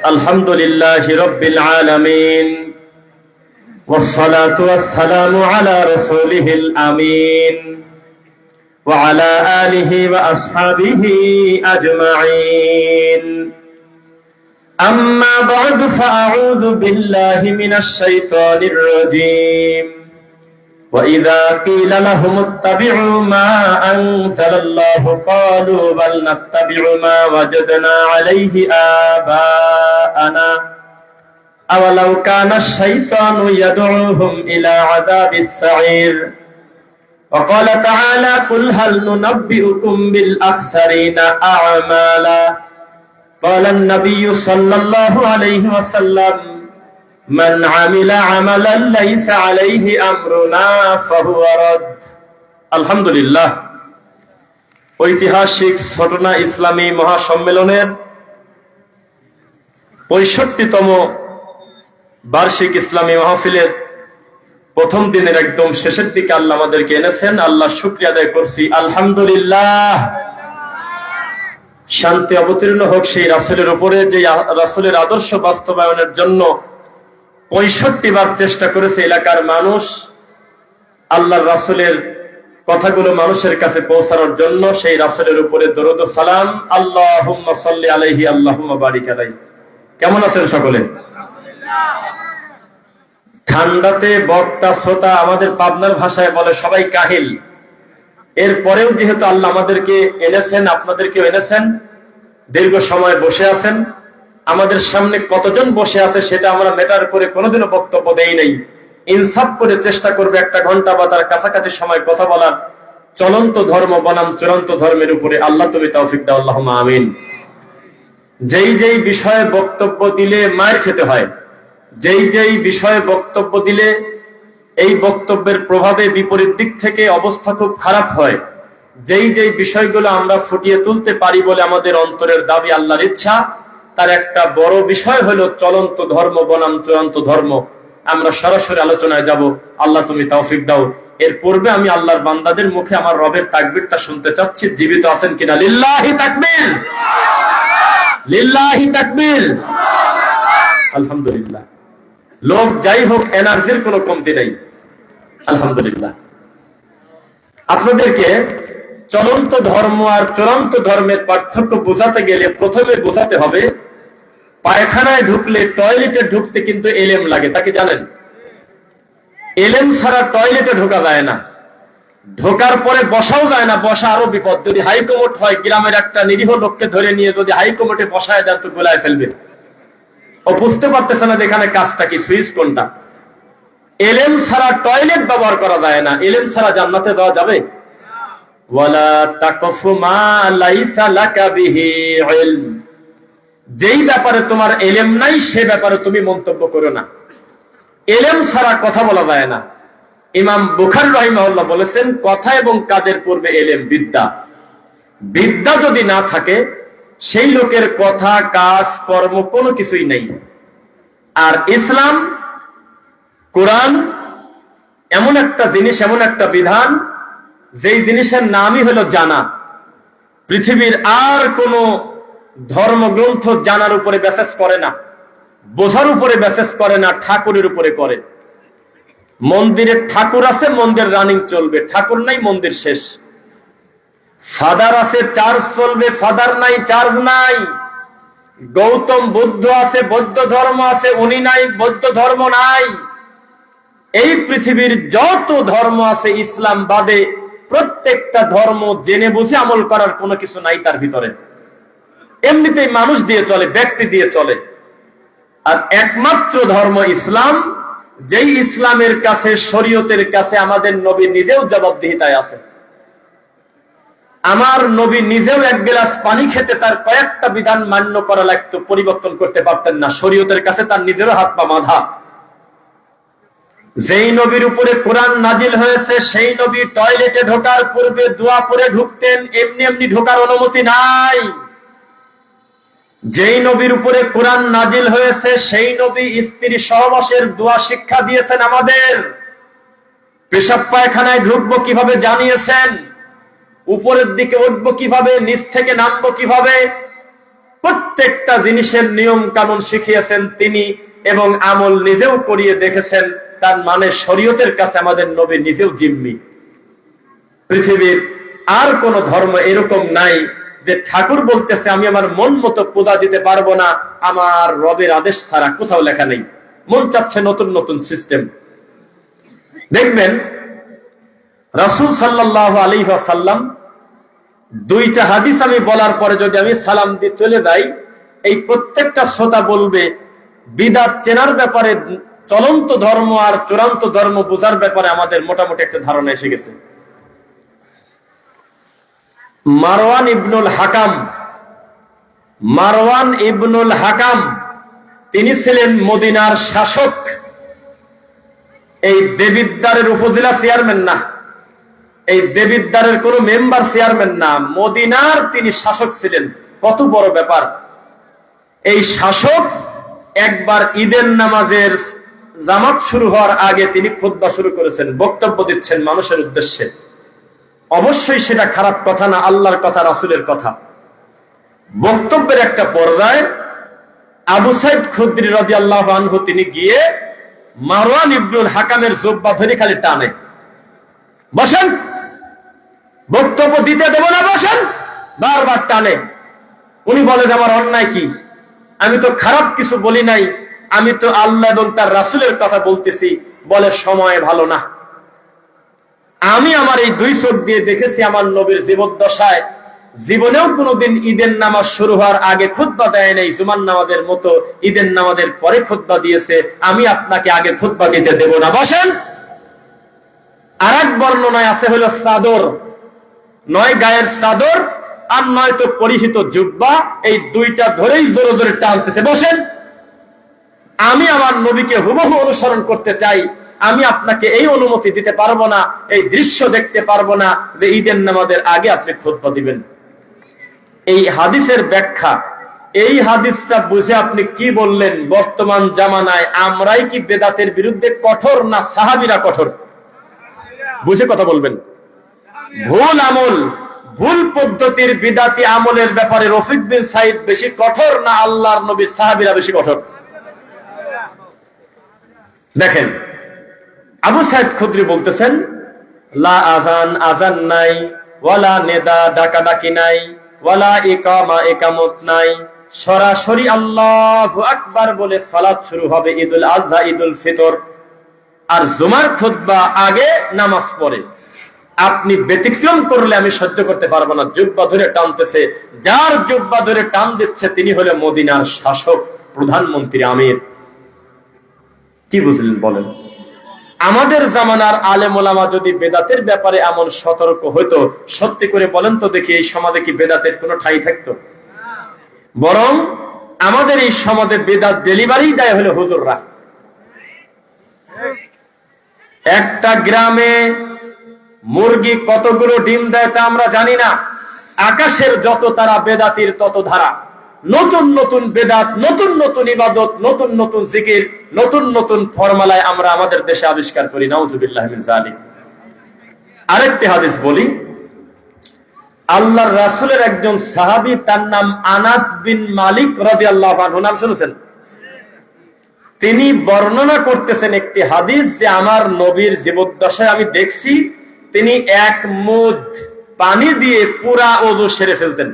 আলহামদুলিল্লাহি রাব্বিল আলামিন والصلاة والسلام على رسوله الأمين وعلى آله وأصحابه أجمعين أما بعد فأعوذ بالله من الشيطان الرجيم وإذا قيل لهم اتبعوا ما أنزل الله قالوا بل نتبع ما وجدنا عليه آباءنا أولو كان الشيطان يدعوهم إلى عذاب السعير وقال تعالى قل هل ننبئكم بالأخسرين أعمالا قال النبي صلى الله عليه وسلم من عمل عملا ليس عليه أمرنا فهو رد الحمد لله ঐতিহাসিক ঘটনা ইসলামী মহাসম্মেলনের ৬৫তম বার্ষিক ইসলামী মাহফিলের প্রথম দিনের একদম শেষের দিকে আল্লাহ আমাদেরকে এনেছেন। আল্লাহ শুকরিয়া আদায় করছি, আলহামদুলিল্লাহ। শান্তি অবতীর্ণ হোক সেই রাসূলের উপরে, যে রাসূলের আদর্শ বাস্তবায়নের জন্য ৬৫ বার চেষ্টা করেছে এলাকার মানুষ আল্লাহর রাসূলের কথাগুলো মানুষের কাছে পৌঁছানোর জন্য। সেই রাসূলের উপরে দরুদ ও সালাম, আল্লাহুম্মা সাল্লি আলাইহি আল্লাহুম্মা বারিক আলাইহি। কেমন আছেন সকলে? ঠান্ডাতে বক্তা শ্রোতা, আমাদের পাবনার ভাষায় বলে সবাই কাহিল। এরপরেও যেহেতু আল্লাহ আমাদেরকে এনেছেন, আপনাদেরকেও এনেছেন, দীর্ঘ সময় বসে আছেন। আমাদের সামনে কতজন বসে আছে সেটা আমরা মেটার করে কোনোদিনও বক্তব্য দেই নাই। ইনসাফ করে চেষ্টা করবে 1 ঘন্টা বা তার কাছাকাছি সময় কথা বলার। চলন্ত ধর্ম বনাম চূড়ান্ত ধর্মের উপরে আল্লাহ তুমি তৌফিক দাও, আল্লাহুম্মা আমিন। যেই যেই বিষয়ে বক্তব্য দিলে মার খেতে হয়, যেই যেই বিষয়ে বক্তব্য দিলে এই বক্তব্যের প্রভাবে বিপরীত দিক থেকে অবস্থা খুব খারাপ হয়, যেই যেই বিষয়গুলো আমরা ফুটিয়ে তুলতে পারি বলে আমাদের অন্তরের দাবি, আল্লাহর ইচ্ছা, তার একটা বড় বিষয় হলো চলন্ত ধর্ম বনাম চূড়ান্ত ধর্ম। আমরা সরাসরি আলোচনায় যাব, আল্লাহ তুমি তৌফিক দাও। এর পূর্বে আমি আল্লাহর বান্দাদের মুখে আমার রবের তাকবীরটা শুনতে চাচ্ছি। জীবিত আছেন কিনা? লিল্লাহি তাকবীর, লিল্লাহি তাকবীর, আলহামদুলিল্লাহ। লোক যাই হোক, এনার্জির কোনো কমতি নেই, আলহামদুলিল্লাহ। আপনাদেরকে চলন্ত ধর্ম আর চূড়ান্ত ধর্মের পার্থক্য বোঝাতে গেলে প্রথমে বোঝাতে হবে পায়খানায় ঢুকলে, টয়লেটে ঢুকতে কিন্তু এলেম লাগে, তাকে জানেন? এলেম ছাড়া টয়লেটে ঢোকা যায় না, ঢোকার পরে বসাও যায় না, বসা আরো বিপদ। যদি হাইকোর্ট হয়, গ্রামের একটা নিরীহ লোককে ধরে নিয়ে যদি হাইকোর্টে বসায় দেন তো গোলায় ফেলবে। ও বুঝতে পারতেছে না এখানে কাজটা কি, সুইচ কোনটা। এলেম ছাড়া টয়লেট ব্যবহার করা যায় না। এলেম ছাড়া জান্নাতে যাওয়া যাবে? ওয়ালা তাকফু মা লাইসা লাকা বিহি ইলম, যেই ব্যাপারে তোমার এলেম নাই সে ব্যাপারে তুমি মন্তব্য করো না। এলেম ছাড়া কথা বলা যায় না। ইমাম বুখারী রাহিমাহুল্লাহ বলেছেন, কথা এবং কাজের পূর্বে এলেম, বিদ্যা। বিদ্যা যদি না থাকে সেই লোকের কথা, কাজ, কর্ম কোনো কিছুই নেই। আর ইসলাম, কোরআন এমন একটা জিনিস, এমন একটা বিধান, যেই জিনিসের নামই হলো জানা। পৃথিবীর আর কোন ধর্মগ্রন্থ জানার উপরে বেসেস করে না, বোঝার উপরে বেসেস করে না, ঠাকুরের উপরে করে। মন্দিরে ঠাকুর আছে, মন্দির রানিং চলবে, ঠাকুর নাই, মন্দির শেষ। ফাদার আছে, চার্জ চলবে, ফাদার নাই, চার্জ নাই। গৌতম বুদ্ধ আছে, বৌদ্ধ ধর্ম আছে, উনি নাই, বৌদ্ধ ধর্ম নাই। এই পৃথিবীর যত ধর্ম আছে ইসলাম বাদে প্রত্যেকটা ধর্ম জেনে বুঝে আমল করার কোনো কিছু নাই তার ভিতরে। এমনিতেই মানুষ দিয়ে চলে, ব্যক্তি দিয়ে চলে। আর একমাত্র ধর্ম ইসলাম, যেই ইসলামের কাছে, শরীয়তের কাছে আমাদের নবী নিজেও জবাবদিহিতায় আছে। আমার নবী নিজেও 1 গ্লাস পানি খেতে তার কয়েকটা বিধান মান্য করা লাগতো, পরিবর্তন করতে পারতেন না। শরীয়তের কাছে তার নিজেরও হাত পা বাঁধা। যেই নবীর উপরে কোরআন নাজিল হয়েছে সেই নবী টয়লেটে ঢোকার পূর্বে দোয়া পড়ে ঢুকতেন, এমনি এমনি ঢোকার অনুমতি নাই। যেই নবীর উপরে কোরআন নাজিল হয়েছে সেই নবী স্ত্রী সহবাসের দোয়া শিক্ষা দিয়েছেন আমাদের। পেশাব পায়খানায় ঢুকবো কিভাবে জানিয়েছেন, উপরের দিকে উঠবো কিভাবে, নিচ থেকে নামবো কিভাবে, প্রত্যেকটা জিনিসের নিয়ম কানুন শিখিয়েছেন তিনি, এবং আমল নিজেও করিয়ে দেখেছেন। তার মানে শরীয়তের কাছে আমাদের নবী নিজেও জিম্মি। পৃথিবীর আর কোন ধর্ম এরকম নাই যে ঠাকুর বলতেছে আমি আমার মন মতো পূজা দিতে পারবো না, আমার রবের আদেশ ছাড়া। কোথাও লেখা নেই। মন চাচ্ছে নতুন নতুন সিস্টেম। দেখবেন রাসূল সাল্লাল্লাহু আলাইহি ওয়াসাল্লাম দুইটা হাদিস আমি বলার পরে যদি আমি সালাম দিয়ে চলে যাই, এই প্রত্যেকটা শ্রোতা বলবে বিদআত চেনার ব্যাপারে, চলন্ত ধর্ম আর চূড়ান্ত ধর্ম বোঝার ব্যাপারে আমাদের মোটামুটি একটা ধারণা এসে গেছে। মারওয়ান ইবনুল হাকাম তিনি ছিলেন মদিনার শাসক। এই দেবিদ্বারের উপজেলা চেয়ারম্যান না, এই দেবিদ্বারের কোন মেম্বার চেয়ারম্যান না, মদিনার তিনি শাসক ছিলেন। কত বড় ব্যাপার! এই শাসক একবার ঈদের নামাজের জামাত শুরু হওয়ার আগে তিনি খুতবা শুরু করেছেন, বক্তব্য দিচ্ছেন মানুষের উদ্দেশ্যে। অবশ্যই সেটা খারাপ কথা না, আল্লাহর কথা, রাসূলের কথা। বক্তব্যের একটা পর্যায়ে আবু সাইদ খুদরি রাদিয়াল্লাহু আনহু তিনি গিয়ে মারওয়ান ইবনুল হাকামের জুব্বা ধরে খালি টানে, বসেন, বক্তব্য দিতে দেব না, বসেন, বারবার টানে। উনি বলে যে আমার অন্যায় কি? আমি তো খারাপ কিছু বলি নাই, আমি তো আল্লাহ এবং তার রাসূলের কথা বলতেছি। বলে সময় ভালো না। আমি আমার এই দুই চোখ দিয়ে দেখেছি আমার নবীর জীবদ্দশায় জীবনেও কোনোদিন ঈদের নামাজ শুরু হওয়ার আগে খুতবা দেয় নাই, জুমার নামাজের মতো ঈদের নামাজের পরে খুতবা দিয়েছে। আমি আপনাকে আগে খুতবা দিতে দেব না, বসেন। আর এক বর্ণনায় আছে হলো চাদর, নয় গায়ের চাদর আর নয় তো পরিহিত জুব্বা, এই দুইটা ধরেই জোরে জোরে টানতেছে, বসেন। আমি আমার নবীকে হুবহু অনুসরণ করতে চাই, আমি আপনাকে এই অনুমতি দিতে পারবো না, এই দৃশ্য দেখতে পারবো না যে ঈদের নামাজের আগে আপনি খুতবা দিবেন। এই হাদিসের ব্যাখ্যা, এই হাদিসটা বুঝে আপনি কি বললেন? বর্তমান জামানায় আমরাই কি বেদাতের বিরুদ্ধে কঠোর, না সাহাবীরা কঠোর? বুঝে কথা বলবেন। ভুল আমল, ভুল পদ্ধতির বিদাতি আমলের ব্যাপারে রফিক বিন সাইদ বেশি কঠোর, না আল্লাহর নবীর সাহাবীরা বেশি কঠোর? দেখেন, আবু সাইদ খুদরি বলতেছেন লা আযান, আযান নাই, ওয়ালা নেদা, ডাকাডাকি নাই, ওয়ালা ইকামা, ইকামত নাই, সরাসরি আল্লাহু আকবার বলে সালাত শুরু হবে। ঈদুল আযহা, ঈদুল ফিতর আর জুমার খুতবা আগে নামাজ পড়ে। আপনি ব্যতিক্রম করলে আমি সহ্য করতে পারবো না। জুব্বা ধরে টানতেছে, যার জুব্বা ধরে টান দিচ্ছে তিনি হলো মদিনার শাসক, প্রধানমন্ত্রী, আমির। কি বুঝলেন বলেন? আমাদের জামানার আলেম ওলামা যদি বেদাতের ব্যাপারে এমন সতর্ক হইতো, সত্যি করে বলেন তো দেখি, এই সমাজে কি বেদাতের কোনো ঠাঁই থাকতো? বরং আমাদের এই সমাজে বেদাত ডেলিভারি দেয় হলো হুজুররা। একটা গ্রামে মুরগি কতগুলো ডিম দেয় তা আমরা জানি না। আকাশের যত তারা, বেদাতির তত ধারা। নতুন নতুন বেদাত, নতুন নতুন ইবাদত, নতুন নতুন জিকির, নতুন নতুন ফরমালায় আমরা আমাদের দেশে আবিষ্কার করি। নাউজুবিল্লাহ মিন যালিক। আরেকটি হাদিস বলি। আল্লাহর রাসূলের একজন সাহাবী, তার নাম আনাস বিন মালিক রাদিয়াল্লাহু আনহু, নাম শুনেছেন? তিনি বর্ণনা করতেছেন একটি হাদিস যে আমার নবীর জীবদ্দশায় আমি দেখছি তিনি এক মুদ পানি দিয়ে পুরা ওযু সেরে ফেলতেন।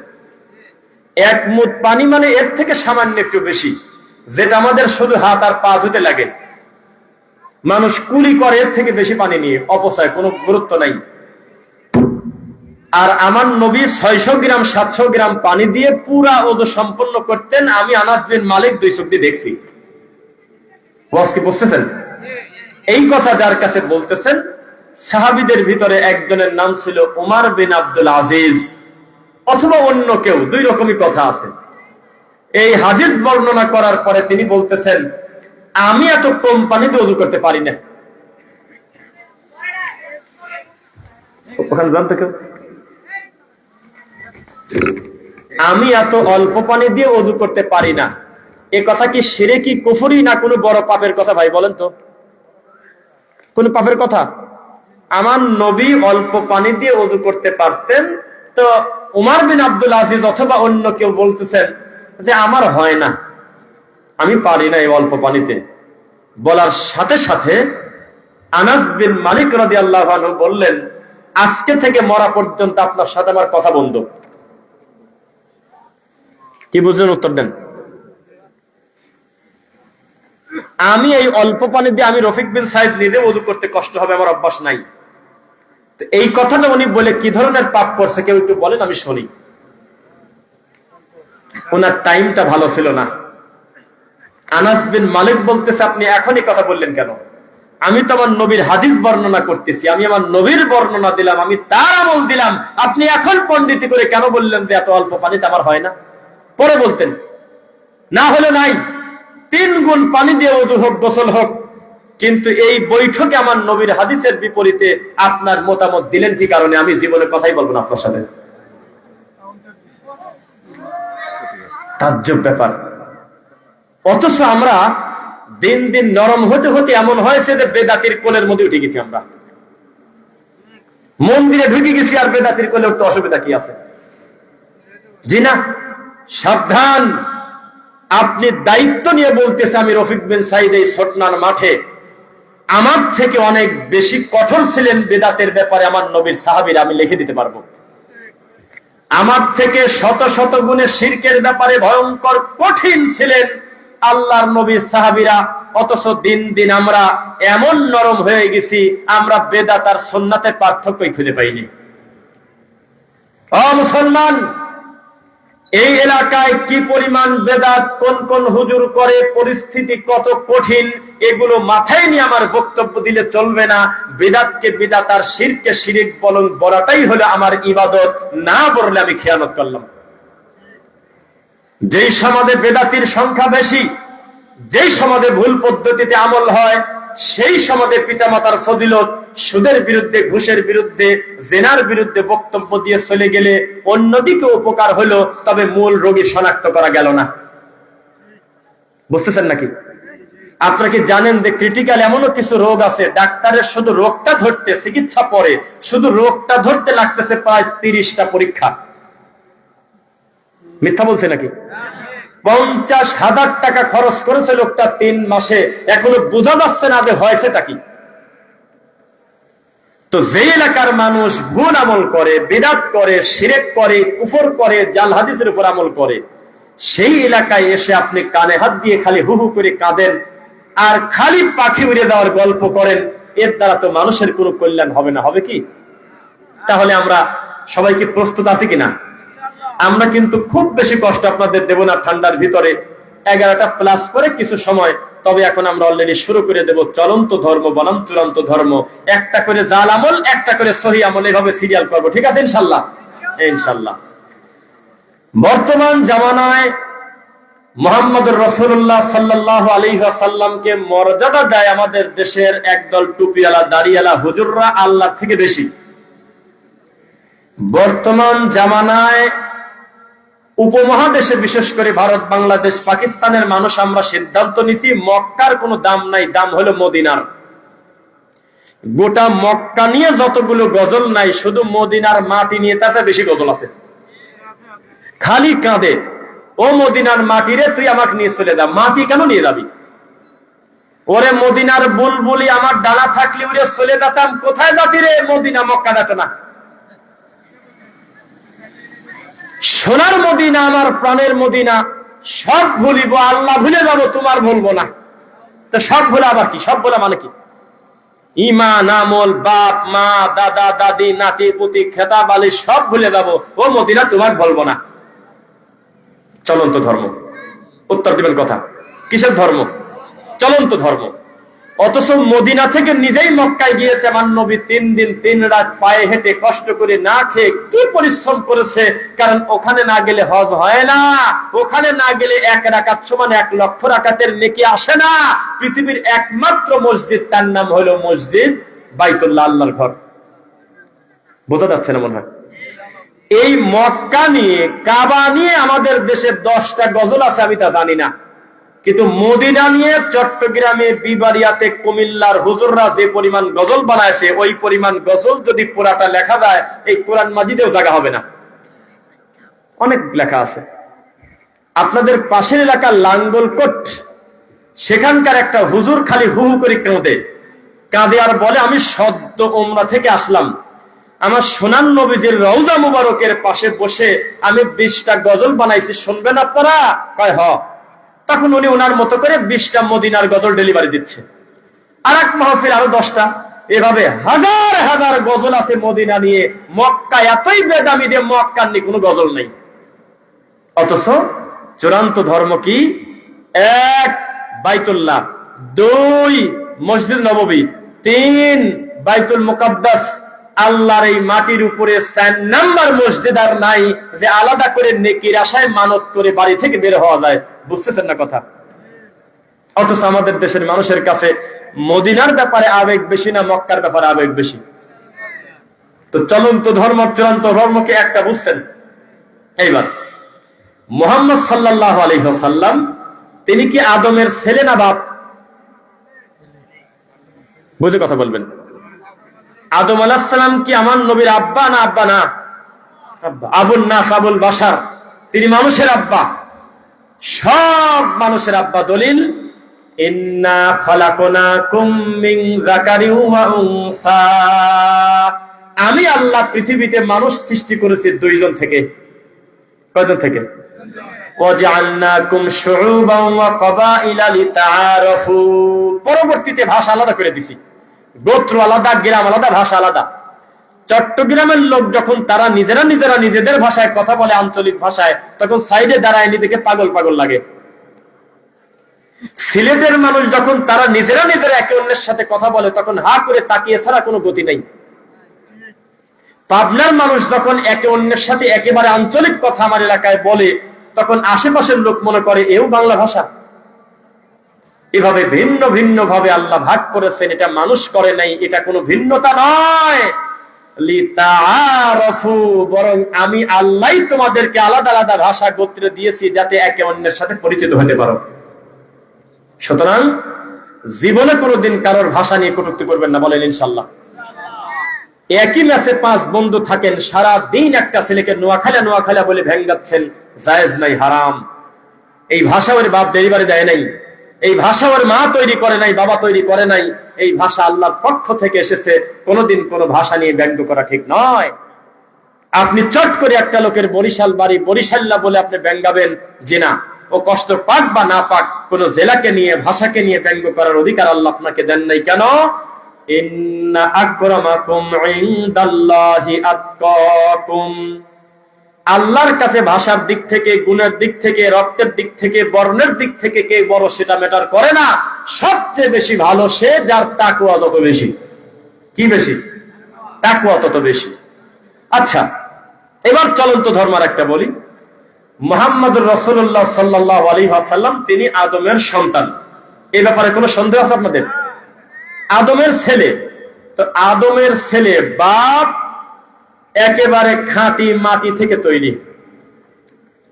এক মুদ পানি মানে এর থেকে সামান্য একটু বেশি, যেটা আমাদের শুধু হাত আর পা ধুতে লাগে। মানুষ কুলি করে এর থেকে বেশি পানি নিয়ে, অপচয়, কোনো গুরুত্ব নাই। আর আমার নবী 600 গ্রাম 700 গ্রাম পানি দিয়ে পুরা ওযু সম্পন্ন করতেন। আমি আনাস বিন মালিক দুই চোখ দিয়ে দেখছি। কি বুঝতেছেন? এই কথা যার কাছে বলতেছেন, সাহাবীদের ভিতরে একজনের নাম ছিল উমর বিন আব্দুল আজিজ, অথবা অন্য কেউ, দুই রকমই কথা আছে। এই হাদিস বর্ণনা করার পরে তিনি বলতেছেন আমি এত কম পানিতে ওযু করতে পারি না। ওখানে জানতে কেউ, আমি এত অল্প পানি দিয়ে ওযু করতে পারি না। এ কথা কি শিরকি, কুফরি, না কোনো বড় পাপের কথা? ভাই বলেন তো, কোন পাপের কথা? আমার নবী অল্প পানি দিয়ে ওযু করতে পারতেন, তো উমর বিন আব্দুল আজিজ অথবা অন্য কেউ বলতেছেন যে আমার হয় না, আমি পারি না এই অল্প পানিতে। বলার সাথে সাথে আনাস বিন মালিক রাদিয়াল্লাহু আনহু বললেন, আজকে থেকে মরা পর্যন্ত আপনার সাথে আমার কথা বন্ধ। কি বুঝলেন? উত্তর দেন। আমি এই অল্প পানি দিয়ে আমি রফিক বিন সাইদ নিজে ওযু করতে কষ্ট হবে, আমার অভ্যাস নাই। তো এই কথাটা উনি বলে কি ধরনের পাপ করছে কেউ একটু বলেন, আমি শুনি। ওনার টাইমটা ভালো ছিল না। আনাস বিন মালিক বলতেছে, আপনি এখনই কথা বললেন কেন? আমি তো আমার নবীর হাদিস বর্ণনা করতেছি, আমি আমার নবীর বর্ণনা দিলাম, আমি তার আমল দিলাম, আপনি এখন পণ্ডিতি করে কেন বললেন যে এত অল্প পানিতে আমার হয় না? পরে বলতেন না হলে নাই, 3 গুণ পানি দিয়ে ওযু হোক, গোসল হোক। কিন্তু এই বৈঠকে আমার নবীর হাদিসের বিপরীতে আপনার মতামত দিলেন কি কারণে? আমি জীবনে কথাই বলবো না আপনার সাথে। তাজ্জব ব্যাপার। অথচ আমরা দিন দিন নরম হতে হতে এমন হয়েছে যে বেদাতির কোলের মধ্যে উঠে গেছি। আমরা মন্দিরে ঢুকে গেছি আর বেদাতির কোলে উঠতে অসুবিধা কি আছে? জি না, সাবধান। আপনি দায়িত্ব নিয়ে বলতেছে, আমি রফিক বিন সাইদ এই ছোটনার মাঠে আমার থেকে অনেক বেশি কঠোর ছিলেন বেদাতের ব্যাপারে আমার নবীর সাহাবীরা, আমি লিখে দিতে পারবো। আমার থেকে শত শত গুণে শিরকের ব্যাপারে ভয়ঙ্কর কঠিন ছিলেন আল্লাহর নবীর সাহাবীরা। অথচ দিন দিন আমরা এমন নরম হয়ে গেছি, আমরা বেদাত আর সুন্নাতের পার্থক্যই খুঁজে পাইনি। ও মুসলমান, এই এলাকায় কি পরিমাণ বেদাত, কোন কোন হুজুর করে, পরিস্থিতি কত কঠিন, এগুলো মাথায় নিয়ে আমার বক্তব্য দিলে চলবে না। বেদাতকে বেদাত আর শিরকে শিরিক বলাটাই হলো আমার ইবাদত, না বললে আমি খেয়ানত করলাম। যেই সমাজে বেদাতির সংখ্যা বেশি, যেই সমাজে ভুল পদ্ধতিতে আমল হয়, সেই সমাজে পিতামাতার ফজিলত সুদের বিরুদ্ধে, ঘুষের বিরুদ্ধে, জেনার বিরুদ্ধে বক্তব্য দিয়ে চলে গেলে অন্যদিকে উপকার হলো, তবে মূল রোগী শনাক্ত করা গেল না। বুঝতেছেন নাকি? আপনারা কি জানেন যে ক্রিটিক্যাল এমনও কিছু রোগ আছে, ডাক্তারের শুধু রোগটা ধরতে, চিকিৎসা পরে শুধু রোগটা ধরতে লাগতেছে প্রায় 30টা পরীক্ষা। মিথ্যা বলছে নাকি? 50,000 টাকা খরচ করেছে লোকটা 3 মাসে, এখনো বোঝা যাচ্ছে না যে হয়েছেটা কি। তো যে এলাকার মানুষ ভুল আমল করে, বিদআত করে, শিরক করে, কুফর করে, জাল হাদিসের উপর আমল করে, সেই এলাকায় এসে আপনি কানে হাত দিয়ে খালি হু হু করে কাঁদেন আর খালি পাখি উড়ে দেওয়ার গল্প করেন, এর দ্বারা তো মানুষের কোনো কল্যাণ হবে না। হবে কি? তাহলে আমরা সবাইকে প্রস্তুত আছি কিনা? আমরা কিন্তু খুব বেশি কষ্ট আপনাদের দেব না ঠান্ডার ভিতরে, 11টা প্লাস করে কিছু সময়। তবে এখন আমরা অলরেডি শুরু করে দেব চলন্ত ধর্ম বনাম চূড়ান্ত ধর্ম। একটা করে জাল আমল, একটা করে সহি আমল, এভাবে সিরিয়াল করবো। ঠিক আছে ইনশাল্লাহ? ইনশাল্লাহ। বর্তমান জামানায় মুহাম্মদুর রাসূলুল্লাহ সাল্লাল্লাহু আলাইহি ওয়াসাল্লামকে মর্যাদা দেয় আমাদের দেশের একদল টুপিওয়ালা দাড়িওয়ালা হুজুররা আল্লাহ থেকে বেশি। বর্তমান জামানায় উপমহাদেশে, বিশেষ করে ভারত, বাংলাদেশ, পাকিস্তানের মানুষ আমরা সিদ্ধান্ত নিছি মক্কার কোনো দাম নাই, দাম হলো মদিনার। গোটা মক্কা নিয়ে যতগুলো গজল নাই, শুধু মদিনার মাটি নিয়ে তাতে বেশি গজল আছে। খালি কাঁদে, ও মদিনার মাটি রে, তুই আমাকে নিয়ে চলে যা। মাটি কেন নিয়ে যাবি? ওরে মদিনার বুলবুলি, আমার ডানা থাকলে উড়ে চলে যেতাম। কোথায় যাতি রে? মদিনা, মক্কা যেত না। সোনার মদিনা, আমার প্রাণের মদিনা, সব ভুলিব, আল্লাহ ভুলে যাব, তোমার ভুলবো না। তো সব ভুলে আবার কি? সব বলা মানে কি? ইমান, আমল, বাপ মা, দাদা দাদি, নাতি পুতি, খেতা বালি সব ভুলে যাব, ও মদিনা তোমার বলবো না। চলন্ত ধর্ম। উত্তর দিবেন কথা, কিসের ধর্ম? চলন্ত ধর্ম। অথচ মদিনা থেকে নিজেই মক্কায় গিয়েছে আমার নবী, 3 দিন 3 রাত পায়ে হেঁটে কষ্ট করে না খেয়ে কি পরিশ্রম করেছে। কারণ ওখানে না গেলে হজ হয় না, ওখানে না গেলে 1 রাকাত সমান 1 লক্ষ রাকাতের নেকি আসে না। পৃথিবীর একমাত্র মসজিদ, তার নাম হলো মসজিদ বাইতুল্লাহ, আল্লাহর ঘর। বোঝা যাচ্ছে না মনে হয়? এই মক্কা নিয়ে, কাবা নিয়ে আমাদের দেশে 10টা গজল আছে, আমি তা জানি না। কিন্তু মদিনা নিয়ে চট্টগ্রামে, বিবারিয়াতে, কুমিল্লার হুজুররা যে পরিমাণ গজল বানাইছে, ওই পরিমাণ গজল যদি পুরাটা লেখা যায়, এই কোরআন মাজিদেও জায়গা হবে না। অনেক লেখা আছে। আপনাদের পাশের এলাকা লাঙ্গলকোট, সেখানকার একটা হুজুর খালি হু হু করে কাঁদে আর বলে, আমি সদ্য ওমরা থেকে আসলাম, আমার সোনার নবীজির রওজা মুবারকের পাশে বসে আমি 20টা গজল বানাইছি, শুনবেন আপনারা? কয় হ। তখন উনি ওনার মতো করে 20টা মদিনার গজল ডেলিভারি দিচ্ছে। আর এক মাহফিল আরো 10টা, এভাবে হাজার হাজার গজল আছে মদিনা নিয়ে। মক্কা এতই বেদামি যে মক্কার নিয়ে কোনো গজল নেই। অথচ চূড়ান্ত ধর্ম কি? 1 বাইতুল্লাহ, 2 মসজিদ নববী, 3 বাইতুল মুকাদ্দাস। আল্লাহর এই মাটির উপরে 4 নাম্বার মসজিদ আর নাই যে আলাদা করে নেকির আশায় মানত করে বাড়ি থেকে বের হওয়া যায়। বুঝতেছেন না কথা? অথচ আমাদের দেশের মানুষের কাছে মদিনার ব্যাপারে আবেগ বেশি না মক্কার ব্যাপারে আবেগ বেশি? তো চলন্ত ধর্ম, চূড়ান্ত ধর্মকে একটা বুঝছেন। এইবার মুহাম্মদ সাল্লাল্লাহু আলাইহি ওয়াসাল্লাম তিনি কি আদমের ছেলে না বাপ? বুঝে কথা বলবেন। আদম আলাইহিস সালাম কি আমার নবীর আব্বা না আব্বা না? আব্বা। আবুল নাস, আবুল বাশার, তিনি মানুষের আব্বা, সব মানুষের আব্বা। দলিল, ইন্না খালাকনাকুম মিন যাকারিন ওয়া উনসা, আমি আল্লাহ পৃথিবীতে মানুষ সৃষ্টি করেছি 2 জন থেকে। কয়জন থেকে? ওয়াজআলনাকুম শুউবান ওয়া ক্বাবাইলা লিতাআরাফু, পরবর্তীতে ভাষা আলাদা করে দিছি, গোত্র আলাদা, গ্রাম আলাদা, ভাষা আলাদা। চট্টগ্রামের লোক যখন তারা নিজেরা নিজেদের ভাষায় কথা বলে, আঞ্চলিক ভাষায়, তখন সাইডে দাঁড়ায় নিজেকে পাগল পাগল লাগে। সিলেটের মানুষ যখন তারা নিজেরা একে অন্যের সাথে কথা বলে, তখন হা করে তাকিয়ে ছাড়া কোনো গতি নেই। পাবনার মানুষ যখন একে অন্যের সাথে একেবারে আঞ্চলিক কথা আমার এলাকায় বলে, তখন আশেপাশের লোক মনে করে এও বাংলা ভাষা। এভাবে ভিন্ন ভিন্ন ভাবে আল্লাহ ভাগ করেছেন। এটা মানুষ করে নাই, এটা কোনো ভিন্নতা নয়। লিতাআরাফু, বরং আমি আল্লাহ তোমাদেরকে আলাদা আলাদা ভাষা গোত্রে দিয়েছি যাতে একে অন্যের সাথে পরিচিত হতে পারো। সুতরাং জীবনে কোনোদিন কারোর ভাষা নিয়ে কটূক্তি করবেন না, বলেন ইনশাআল্লাহ। একই ম্যাচে 5 বন্ধু থাকেন, সারা দিন একটা ছেলেকে নোয়াখালা বলে ভেঙ্গাচ্ছেন, জায়েজ নাই, হারাম। এই ভাষা ওর বাপ ডেলিভারি দেয় নাই, এই ভাষা ওর মা তৈরি করে নাই, বাবা তৈরি করে নাই। এই ভাষা আল্লাহর পক্ষ থেকে এসেছে। কোনোদিন কোনো ভাষা নিয়ে ব্যঙ্গ করা ঠিক নয়। আপনি চট করে একটা লোকের বরিশাল বাড়ি, বরিশাল্লা বলে আপনি ব্যঙ্গাবেন, যে না, ও কষ্ট পাক বা না পাক, কোন জেলাকে নিয়ে, ভাষাকে নিয়ে ব্যঙ্গ করার অধিকার আল্লাহ আপনাকে দেন নাই। কেন? ইন্না আকরামাকুম ইনদাল্লাহি আতকাকুম, আল্লাহর কাছে ভাষার দিক থেকে, গুণের দিক থেকে, রক্তের দিক থেকে, বর্ণের দিক থেকে কে বড় সেটা ম্যাটার করে না। সবচেয়ে বেশি ভালো সে যার তাকওয়া যত বেশি। কি বেশি? তাকওয়া তত বেশি। আচ্ছা, এবার চলন্ত ধর্ম আর একটা বলি। মুহাম্মদুর রাসূলুল্লাহ সাল্লাল্লাহু আলাইহি ওয়াসাল্লাম তিনি আদমের সন্তান। এই ব্যাপারে কোনো সন্দেহ আছে আপনাদের? আদমের ছেলে। তো আদমের ছেলে, বাপ একেবারে খাঁটি মাটি থেকে তৈরি।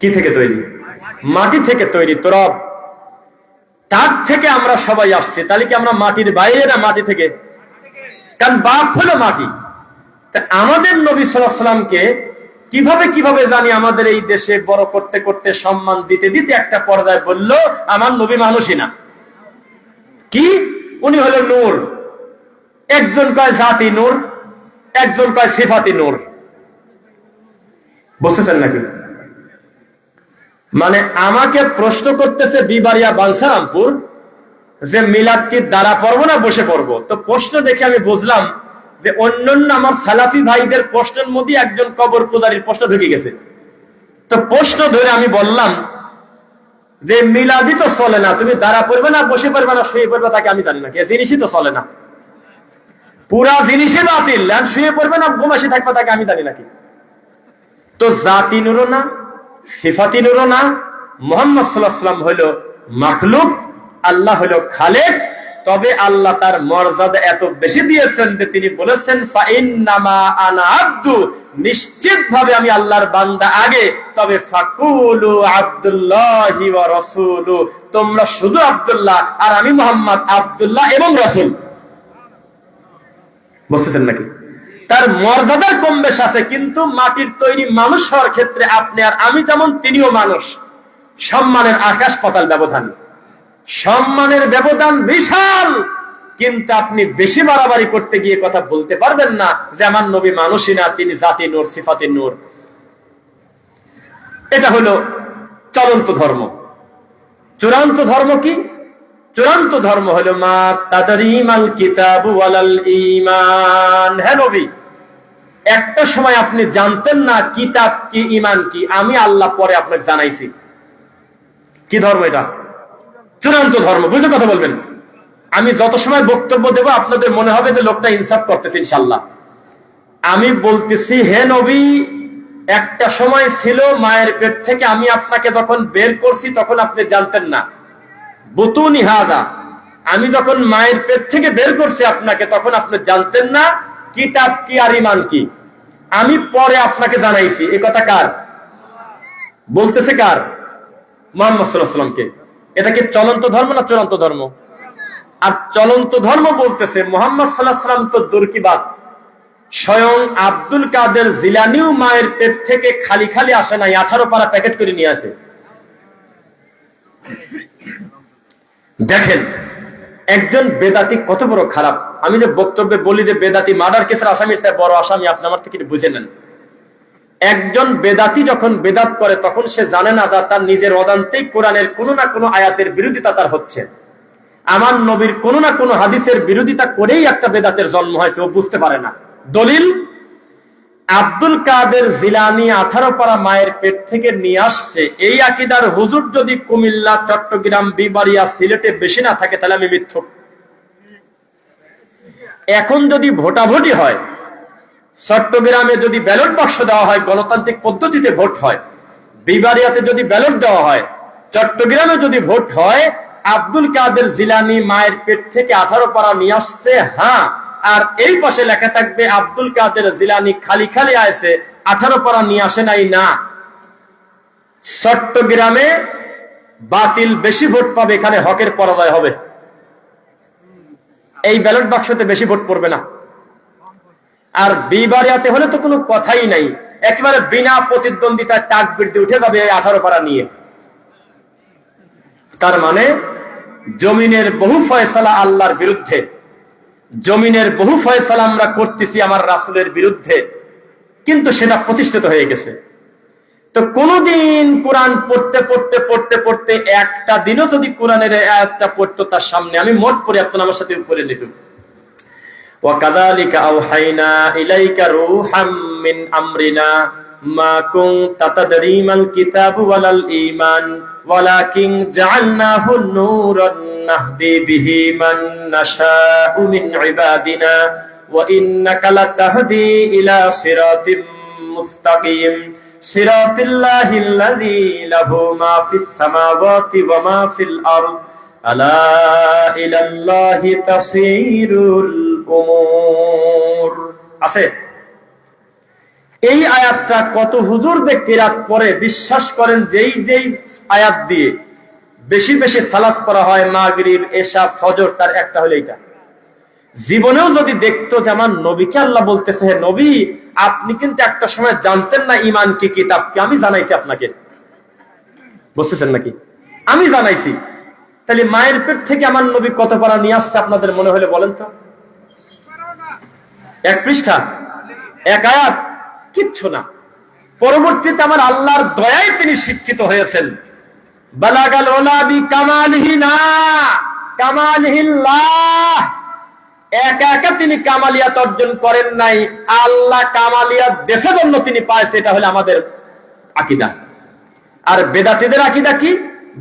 কি থেকে তৈরি? মাটি থেকে তৈরি, তরব। তার থেকে আমরা সবাই আসছি। তাহলে কি আমরা মাটির বাইরে না মাটি থেকে? কারণ বাপ হলো মাটি। তা আমাদের নবী সাল্লাল্লাহু আলাইহি ওয়াসাল্লামকে কিভাবে জানি আমাদের এই দেশে বড় করতে করতে, সম্মান দিতে দিতে একটা পর্যায়ে বলল, আমার নবী মানুষই না। কি? উনি হলো নূর। একজন কয় জাতি নূর, একজন কয় সিফাতি নূর। বুঝতেছেন নাকি? মানে আমাকে প্রশ্ন করতেছে বিবারিয়া বালসারামপুর যে মিলাদ কি দাঁড়া পড়বো না বসে পড়বো। তো প্রশ্ন দেখে আমি বুঝলাম যে অন্যান্য আমার সালাফি ভাইদের প্রশ্নের মধ্যে একজন কবর পূজারীর প্রশ্ন ঢুকে গেছে। তো প্রশ্ন ধরে আমি বললাম যে মিলাদি তো চলে না, তুমি দাঁড়া পড়বে না, বসে পড়বে না, শুয়ে পড়বে, তাকে আমি জানি না, জিনিসই তো চলে না, পুরা জিনিসই বাতিল। শুয়ে পড়বে না, ঘুমাসি থাকবে, তাকে আমি জানি নাকি। তো জাতি নূরও না, সিফাতি নূরও না। মুহাম্মদ সাল্লাল্লাহু আলাইহি ওয়াসাল্লাম হলো মাখলুক, আল্লাহ হলো খালেক। তবে আল্লাহ তার মর্যাদা এত বেশি দিয়েছেন যে তিনি বলেছেন, ফাইন্নামা আনা আব্দু, নিশ্চিতভাবে আমি আল্লাহর বান্দা আগে, তবে ফাকুলু আব্দুল্লাহি ওয়া রাসূলু, তোমরা শুধু আব্দুল্লাহ আর আমি মুহাম্মদ আব্দুল্লাহ এবং রাসূল। বুঝতেছেন নাকি? তার মর্যাদার কম বেশ আছে, কিন্তু মাটির তৈরি মানুষ হওয়ার ক্ষেত্রে আপনি আর আমি যেমন, তিনিও মানুষ। সম্মানের আকাশ পাতাল ব্যবধান, সম্মানের ব্যবধান বিশাল। কিন্তু আপনি বেশি বাড়াবাড়ি করতে গিয়ে কথা বলতে পারবেন না যে আমার নবী মানুষই না, তিনি জাতি নূর, সিফাতি নূর। এটা হলো চলন্ত ধর্ম। চূড়ান্ত ধর্ম কি? চূড়ান্ত ধর্ম হলো মা তাদরিমাল কিতাবু ওয়ালাল ঈমান। হ্যাঁ নবী, একটা সময় আপনি জানতেন না কিতাব কি, ঈমান কি, আমি আল্লাহ পরে আপনাকে জানাইছি। কি ধর্ম এটা? চূড়ান্ত ধর্ম। বুঝে কথা বলবেন। আমি যত সময় বক্তব্য দেব আপনাদের মনে হবে যে লোকটা ইনসাফ করতেছে ইনশাআল্লাহ। আমি বলতেছি, হে নবী, একটা সময় ছিল মায়ের পেট থেকে আমি আপনাকে যখন বের করছি তখন আপনি জানতেন না। বুতুনি হাদা, আমি যখন মায়ের পেট থেকে বের করছি আপনাকে তখন আপনি জানতেন না কিতাব কি আর ঈমান কি, আমি পরে আপনাকে জানাইছি। এই কথা কার বলতেছে? কার? মুহাম্মদ সাল্লাল্লাহু আলাইহি ওয়াসাল্লামকে। এটা কি চলন্ত ধর্ম না চূড়ান্ত ধর্ম? আর চলন্ত ধর্ম বলতেছে মুহাম্মদ সাল্লাল্লাহু আলাইহি ওয়াসাল্লাম তো দূর কি বাত, স্বয়ং আব্দুল কাদের জিলানীও মায়ের পেট থেকে খালি খালি আসে নাই, 18 পারা প্যাকেট করে নিয়ে আসে। দেখেন একজন বেদাতি কত বড় খারাপ। আমি যে বক্তব্যে বলি যে বেদাতি মার্ডার কেসের আসামির চেয়ে বড় আসামি, আপনি আমার থেকে বুঝে নেন। একজন বেদাতি যখন বেদাত করে তখন সে জানে না যে তার নিজের অজান্তেই কোরআনের কোনো না কোনো আয়াতের বিরোধিতা তার হচ্ছে, আমার নবীর কোনো না কোনো হাদিসের বিরোধিতা করেই একটা বেদাতের জন্ম হয়েছে, ও বুঝতে পারে না। দলিল, আব্দুল কাদের জিলানী 18 পারা মায়ের পেট থেকে নিয়ে আসছে। এই আকীদার হুজুর যদি কুমিল্লা, চট্টগ্রাম, বিবাড়িয়া, সিলেটে বেশি না থাকে তাহলে আমি মিথ্যুক। এখন যদি ভোটাভুটি হয়, চট্টগ্রামে যদি ব্যালট বাক্স দেওয়া হয়, গণতান্ত্রিক পদ্ধতিতে ভোট হয়, বিবাড়িয়াতে যদি ব্যালট দেওয়া হয়, চট্টগ্রামে যদি ভোট হয়, আব্দুল কাদের জিলানী মায়ের পেট থেকে 18 পারা নিয়ে আসছে, হ্যাঁ। আর এই পাশে লেখা থাকবে আব্দুল কাদের জিলানী খালি খালি আসে, 18 পারা নিয়ে আসে নাই, না। চট্টগ্রামে বাতিল বেশি ভোট পাবে, এখানে হকের পরাজয় হবে। এই ব্যালট বাক্সতে বেশি ভোট পড়বে না। আর বিবাড়িয়াতে হলে তো কোনো কথাই নাই, একেবারে বিনা প্রতিদ্বন্দ্বিতায় তাকবীর দিয়ে উঠে যাবে 18 পারা নিয়ে। তার মানে জমিনের বহু ফয়সালা আল্লাহর বিরুদ্ধে, জমিনের বহু ফয়সালা আমরা করতেছি আমার রাসূলের বিরুদ্ধে, কিন্তু সেটা প্রতিষ্ঠিত হয়ে গেছে। তো কোনদিন কোরআন পড়তে পড়তে পড়তে পড়তে একটা দিনও যদি কোরআনের আয়াতটা পড়তো তার সামনে, আমি মোট পড়ে আপনার আমার সাথে উপরে নিত। ওয়াকাযালিকা আওহাইনা ইলাইকা রূহাম মিন আমরিনা মা কুনতা তাদরি মাল কিতাবু ওয়ালাল ঈমান ওয়ালাকিন জাআলনাহু নূরান নাহদি বিহি মান নাশাউ মিন ইবাদিনা ওয়া ইন্নাকা লাতাহদি ইলা সিরাতিম মুস্তাকিম সিরাতিল্লাহিল্লাযী লাহু মা ফিস সামাওয়াতি ওয়া মা ফিল আরদ আলা ইলাল্লাহি তাসীরুল উমুর। আছে এই আয়াতটা কত হুজুর কিরাত পরে বিশ্বাস করেন, যেই যেই আয়াত দিয়ে বেশি বেশি সালাত করা হয়, মাগরিব, এশা, ফজর, তার একটা হলো এইটা। জীবনেও যদি দেখতো যে আমার নবীকে আল্লাহ বলতেছে, হে নবী, আপনি কিন্তু একটা সময় জানতেন না ঈমান কি, কিতাব কি, আমি জানাইছি আপনাকে। বুঝতেছেন নাকি? আমি জানাইছি। তাহলে মায়ের পেট থেকে আমার নবী কত পারা নিয়ে আসছে আপনাদের মনে হলে বলেন তো? এক পৃষ্ঠা, এক আয়াত, কিচ্ছু না। পরবর্তীতে আমার আল্লাহর দয়ায় তিনি শিক্ষিত হয়েছেন। বালাগাল উলা বিকামালিহি না কামালিহিল্লাহ, একা একা তিনি কামালিয়াত অর্জন করেন নাই, আল্লাহ কামালিয়াত দেশের জন্য তিনি পাইছে। এটা হলো আমাদের আকীদা। আর বেদাতীদের আকীদা কি?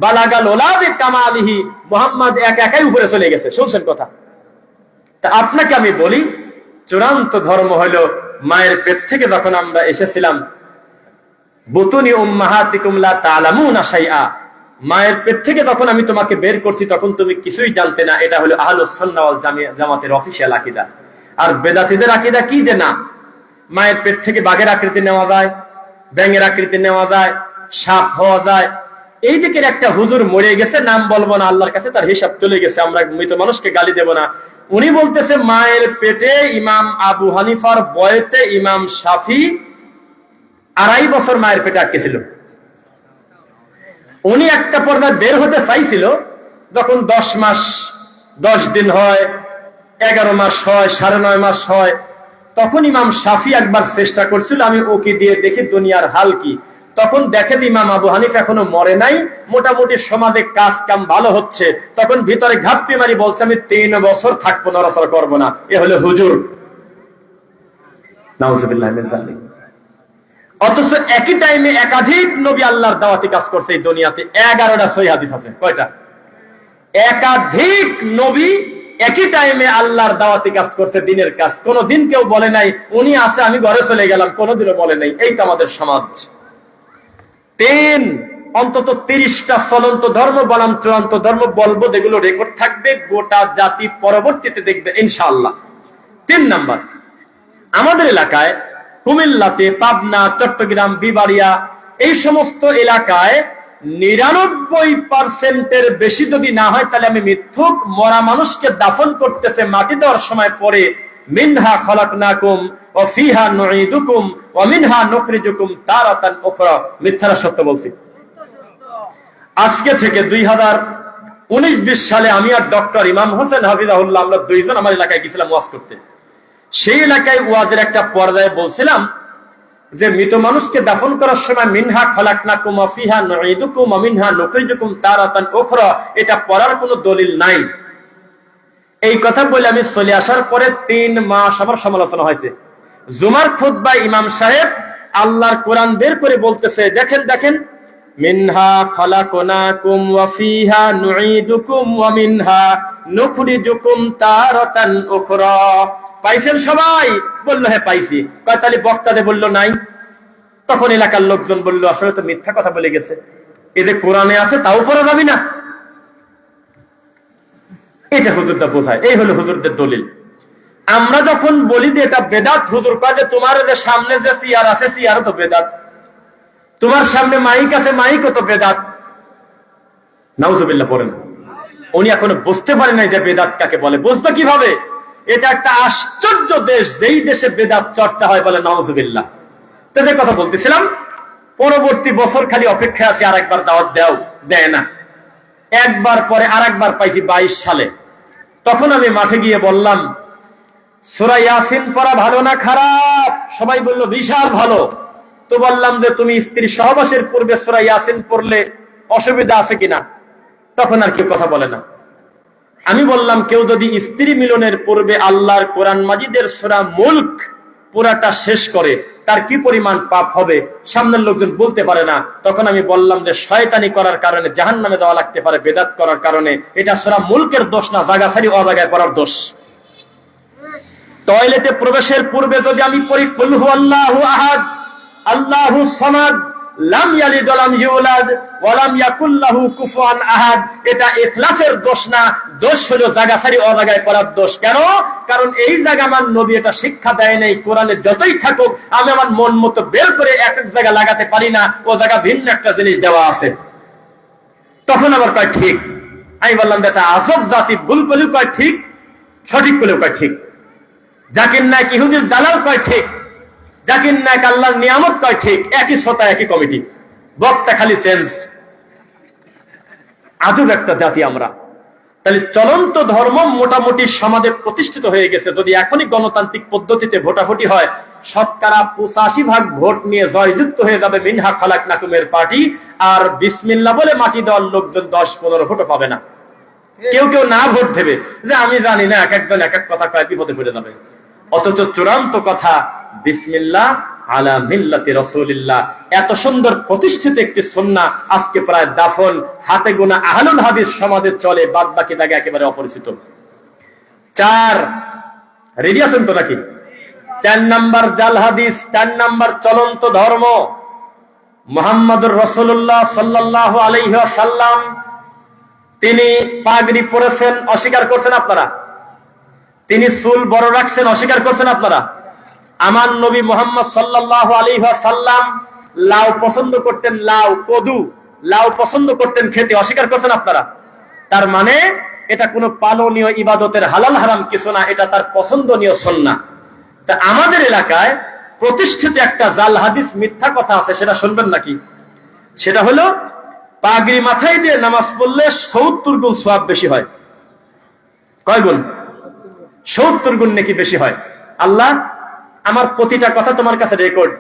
বালাগাল উলা বিকামালিহি, মুহাম্মদ একা একাই উপরে চলে গেছে। শুনছেন কথা? তা আপনাকে আমি বলি, চূড়ান্ত ধর্ম হলো মায়ের পেট থেকে যখন আমরা এসেছিলাম, বুতুনি উম্মাহাতিকুম লা তা'লামুনা শাইআ, মায়ের পেট থেকে যখন আমি তোমাকে বের করছি তখন তুমি কিছুই জানতে না। এটা হলো আহলুস সুন্নাহ ওয়াল জামাতের অফিশিয়াল আকীদা। আর বেদাতীদের আকীদা কি? যে না, মায়ের পেট থেকে বাঘের আকৃতি নেওয়া যায়, ব্যাঙের আকৃতি নেওয়া যায়, সাপ হওয়া যায়। এই দিকের একটা হুজুর মরে গেছে, নাম বলবো না, আল্লাহর কাছে তার হিসাব চলে গেছে, আমরা মৃত মানুষকে গালি দেব না। উনি বলতেছে মায়ের পেটে ইমাম আবু হানিফার বয়েতে ইমাম শাফি 2.5 বছর মায়ের পেটে আটকে ছিল। উনি একটা পর্যায়ে বের হতে চাইছিল, যখন 10 মাস 10 দিন হয়, 11 মাস হয়, 9.5 মাস হয়, তখন ইমাম শাফি একবার চেষ্টা করছিল আমি ওকে দিয়ে দেখি দুনিয়ার হাল কি। তখন দেখেন ইমাম আবু হানিফা এখনো মরে নাই, মোটামুটি সমাজে কাজ কাম ভালো হচ্ছে, তখন ভিতরে ঘাপটি মারি বলছে আমি 3 বছর থাকবো, নড়াচড়া করবো না। এ হলো হুজুর। নাউজুবিল্লাহ মিন যালিক। অথচ একই টাইমে একাধিক নবী আল্লাহর দাওয়াতি কাজ করছে এই দুনিয়াতে। 11টা সহিহ হাদিস আছে। কয়টা? একাধিক নবী একই টাইমে আল্লাহর দাওয়াতি কাজ করছে, দিনের কাজ। কোনদিন কেউ বলে নাই উনি আছে আমি ঘরে চলে গেলাম, কোনদিনও বলে নাই। এই তো আমাদের সমাজ। অন্তত 30টা চলন্ত ধর্ম বনাম চূড়ান্ত ধর্ম বলবো, যেগুলো রেকর্ড থাকবে, গোটা জাতি পরবর্তীতে দেখবে ইনশাআল্লাহ। 3 নাম্বার, আমাদের এলাকায় কুমিল্লাতে, পাবনা, চট্টগ্রাম, বিবাড়িয়া, এই সমস্ত এলাকায় 99% বেশি যদি না হয় তাহলে আমি মিথ্যুক, মরা মানুষকে দাফন করতেছে মাটি দেওয়ার সময় পরে মিনহা খলাকনাকুম ওয়া ফিহা নুঈদুকুম ওয়া মিনহা নুখরিজুকুম তারাতান উখরা। মিথ্যারা সত্য বলছি। আজকে থেকে 2019-20 সালে আমি আর ডক্টর ইমাম হোসেন হাফিজাহুল্লাহ আমরা দুইজন আমার এলাকায় গেছিলাম ওয়াজ করতে। সেই এলাকায় ওয়াজের একটা পর্যায়ে বলছিলাম যে মৃত মানুষকে দাফন করার সময় মিনহা খলাকনাকুম ওয়া ফিহা নুঈদুকুম ওয়া মিনহা নুখরিজুকুম তারাতান উখরা, এটা পড়ার কোনো দলিল নাই। এই কথা বলে আমি চলে আসার পরে 3 মাস আমার সমালোচনা হয়েছে। জুমার খুতবায় ইমাম সাহেব আল্লাহর কোরআন বের করে বলতেছে, দেখেন দেখেন, মিনহা খলাকনাকুম ওয়া ফিহা নুঈদুকুম ওয়া মিনহা নুখরিজুকুম তারাতান উখরা। পাইছেন সবাই? বললো হ্যাঁ পাইছি। কয় তাহলে বক্তাদের বললো নাই? তখন এলাকার লোকজন বললো আসলে তো মিথ্যা কথা বলে গেছে, এই যে কোরআনে আছে তাও পড়া যাবে না। এটা হুজুরটা বোঝায়। এই হলো হুজুরদের দলিল। আমরা যখন বলি যে এটা বেদাত, হুজুর কয় যে তোমার যে সামনে যে চেয়ার আছে চেয়ারও তো বেদাত, তোমার সামনে মাইক আছে মাইকও তো বেদাত। নাউজুবিল্লাহ পড়েন। উনি এখনো বুঝতে পারে নাই যে বেদাত কাকে বলে। বুঝতো কিভাবে? এটা একটা আশ্চর্য দেশ, যেই দেশে বেদাত চর্চা হয় বলে নাউজুবিল্লাহ। তো যে কথা বলতেছিলাম, পরবর্তী বছর খালি অপেক্ষা আছে আরেকবার দাওয়াত দাও, দেয় না। একবার পরে আরেকবার পাইছি 22 সালে। তখন আমি মাঠে গিয়ে বললাম সূরা ইয়াসিন পড়া ভালো না খারাপ? সবাই বলল বিশাল ভালো। তো বললাম যে তুমি স্ত্রী সহবাসের পূর্বে সূরা ইয়াসিন পড়লে অসুবিধা আছে কিনা? তখন আর কেউ কথা বলে না। আমি বললাম কেউ যদি স্ত্রী মিলনের পূর্বে আল্লাহর কোরআন মাজিদের সূরা মুলক পুরাটা শেষ করে তার কি পরিমাণ পাপ হবে? সামনের লোকজন বলতে পারে না। তখন আমি বললাম যে শয়তানি করার কারণে জাহান্নামে দেওয়া লাগতে পারে, বেদাত করার কারণে। এটা সূরা মুলকের দোষ না, জায়গা ছাড়ি অজায়গায় করার দোষ। টয়লেটে প্রবেশের পূর্বে যদি আমি পড়ি কুল হুয়াল্লাহু আহাদ আল্লাহুস সামাদ লাম ইয়ালিদ ওয়া লাম ইউলাদ ওয়া লাম ইয়াকুল লাহু কুফুয়ান আহাদ, এটা ইখলাসের দোষ না, দোষ হলো জায়গা ছাড়ি অজায়গায় করার দোষ। কেন? কারণ এই জায়গা আমার নবী এটা শিক্ষা দেয় নাই। কোরআনে যতই থাকুক আমি আমার মন মতো বের করে এক এক জায়গা লাগাতে পারি না, ও জায়গা ভিন্ন একটা জিনিস দেওয়া আছে। তখন আবার কয় ঠিক। আমি বললাম এটা আজব জাতি, ভুল করলেও কয় ঠিক, সঠিক করলেও কয় ঠিক। জাকির নায়ক ইহুদির দালাল কয় ঠিক, জাকির নায়ক আল্লাহর নিয়ামত কয় ঠিক। একই শ্রোতা একই কমিটি, বক্তা খালি চেঞ্জ। আজব একটা জাতি আমরা। তাহলে চলন্ত ধর্ম মোটামুটি সমাজে প্রতিষ্ঠিত হয়ে গেছে। যদি এখনই গণতান্ত্রিক পদ্ধতিতে ভোটাভুটি হয়, শতকরা 85% ভোট নিয়ে জয়যুক্ত হয়ে যাবে মিনহা খলাকনাকুমের পার্টি। আর বিসমিল্লাহ বলে মাটি দেওয়ার লোকজন 10-15 ভোটও পাবে না। কেউ কেউ না ভোট দেবে যে আমি জানি না, এক একজন এক এক কথা কয়, বিপদে পড়ে যাবে। অথচ চূড়ান্ত কথা বিসমিল্লাহ আলা মিল্লাতি রাসূলিল্লাহ। এত সুন্দর প্রতিষ্ঠিত একটি সুন্নাহ আজকে প্রায় দাফন, হাতে গোনা আহলুল হাদিস সমাজে চলে, বাদ বাকি জায়গা একেবারে অপরিচিত। 4 রেডি আছেন তো নাকি? 4 নাম্বার জাল হাদিস, 4 নাম্বার চলন্ত ধর্ম। মুহাম্মদুর রাসূলুল্লাহ সাল্লাল্লাহু আলাইহি ওয়াসাল্লাম তিনি পাগড়ি পরেছেন, অস্বীকার করছেন আপনারা? তিনি চুল বড় রাখছেন, অস্বীকার করছেন আপনারা? আমার নবী মুহাম্মদ সাল্লাল্লাহু আলাইহি ওয়াসাল্লাম লাউ পছন্দ করতেন, লাউ, কদু, লাউ পছন্দ করতেন খেতে, অস্বীকার করছেন আপনারা? তার মানে এটা কোনো পালনীয় ইবাদতের হালাল হারাম কিছু না, এটা তার পছন্দনীয় সুন্নাহ। তা আমাদের এলাকায় প্রতিষ্ঠিত একটা জাল হাদিস মিথ্যা কথা আছে, সেটা শুনবেন নাকি? সেটা হলো পাগড়ি মাথায় দিয়ে নামাজ পড়লে 70 গুণ সওয়াব বেশি হয়। কয় গুণ? 70 গুণ নাকি বেশি হয়। আল্লাহ, আমার প্রতিটা কথা তোমার কাছে রেকর্ড।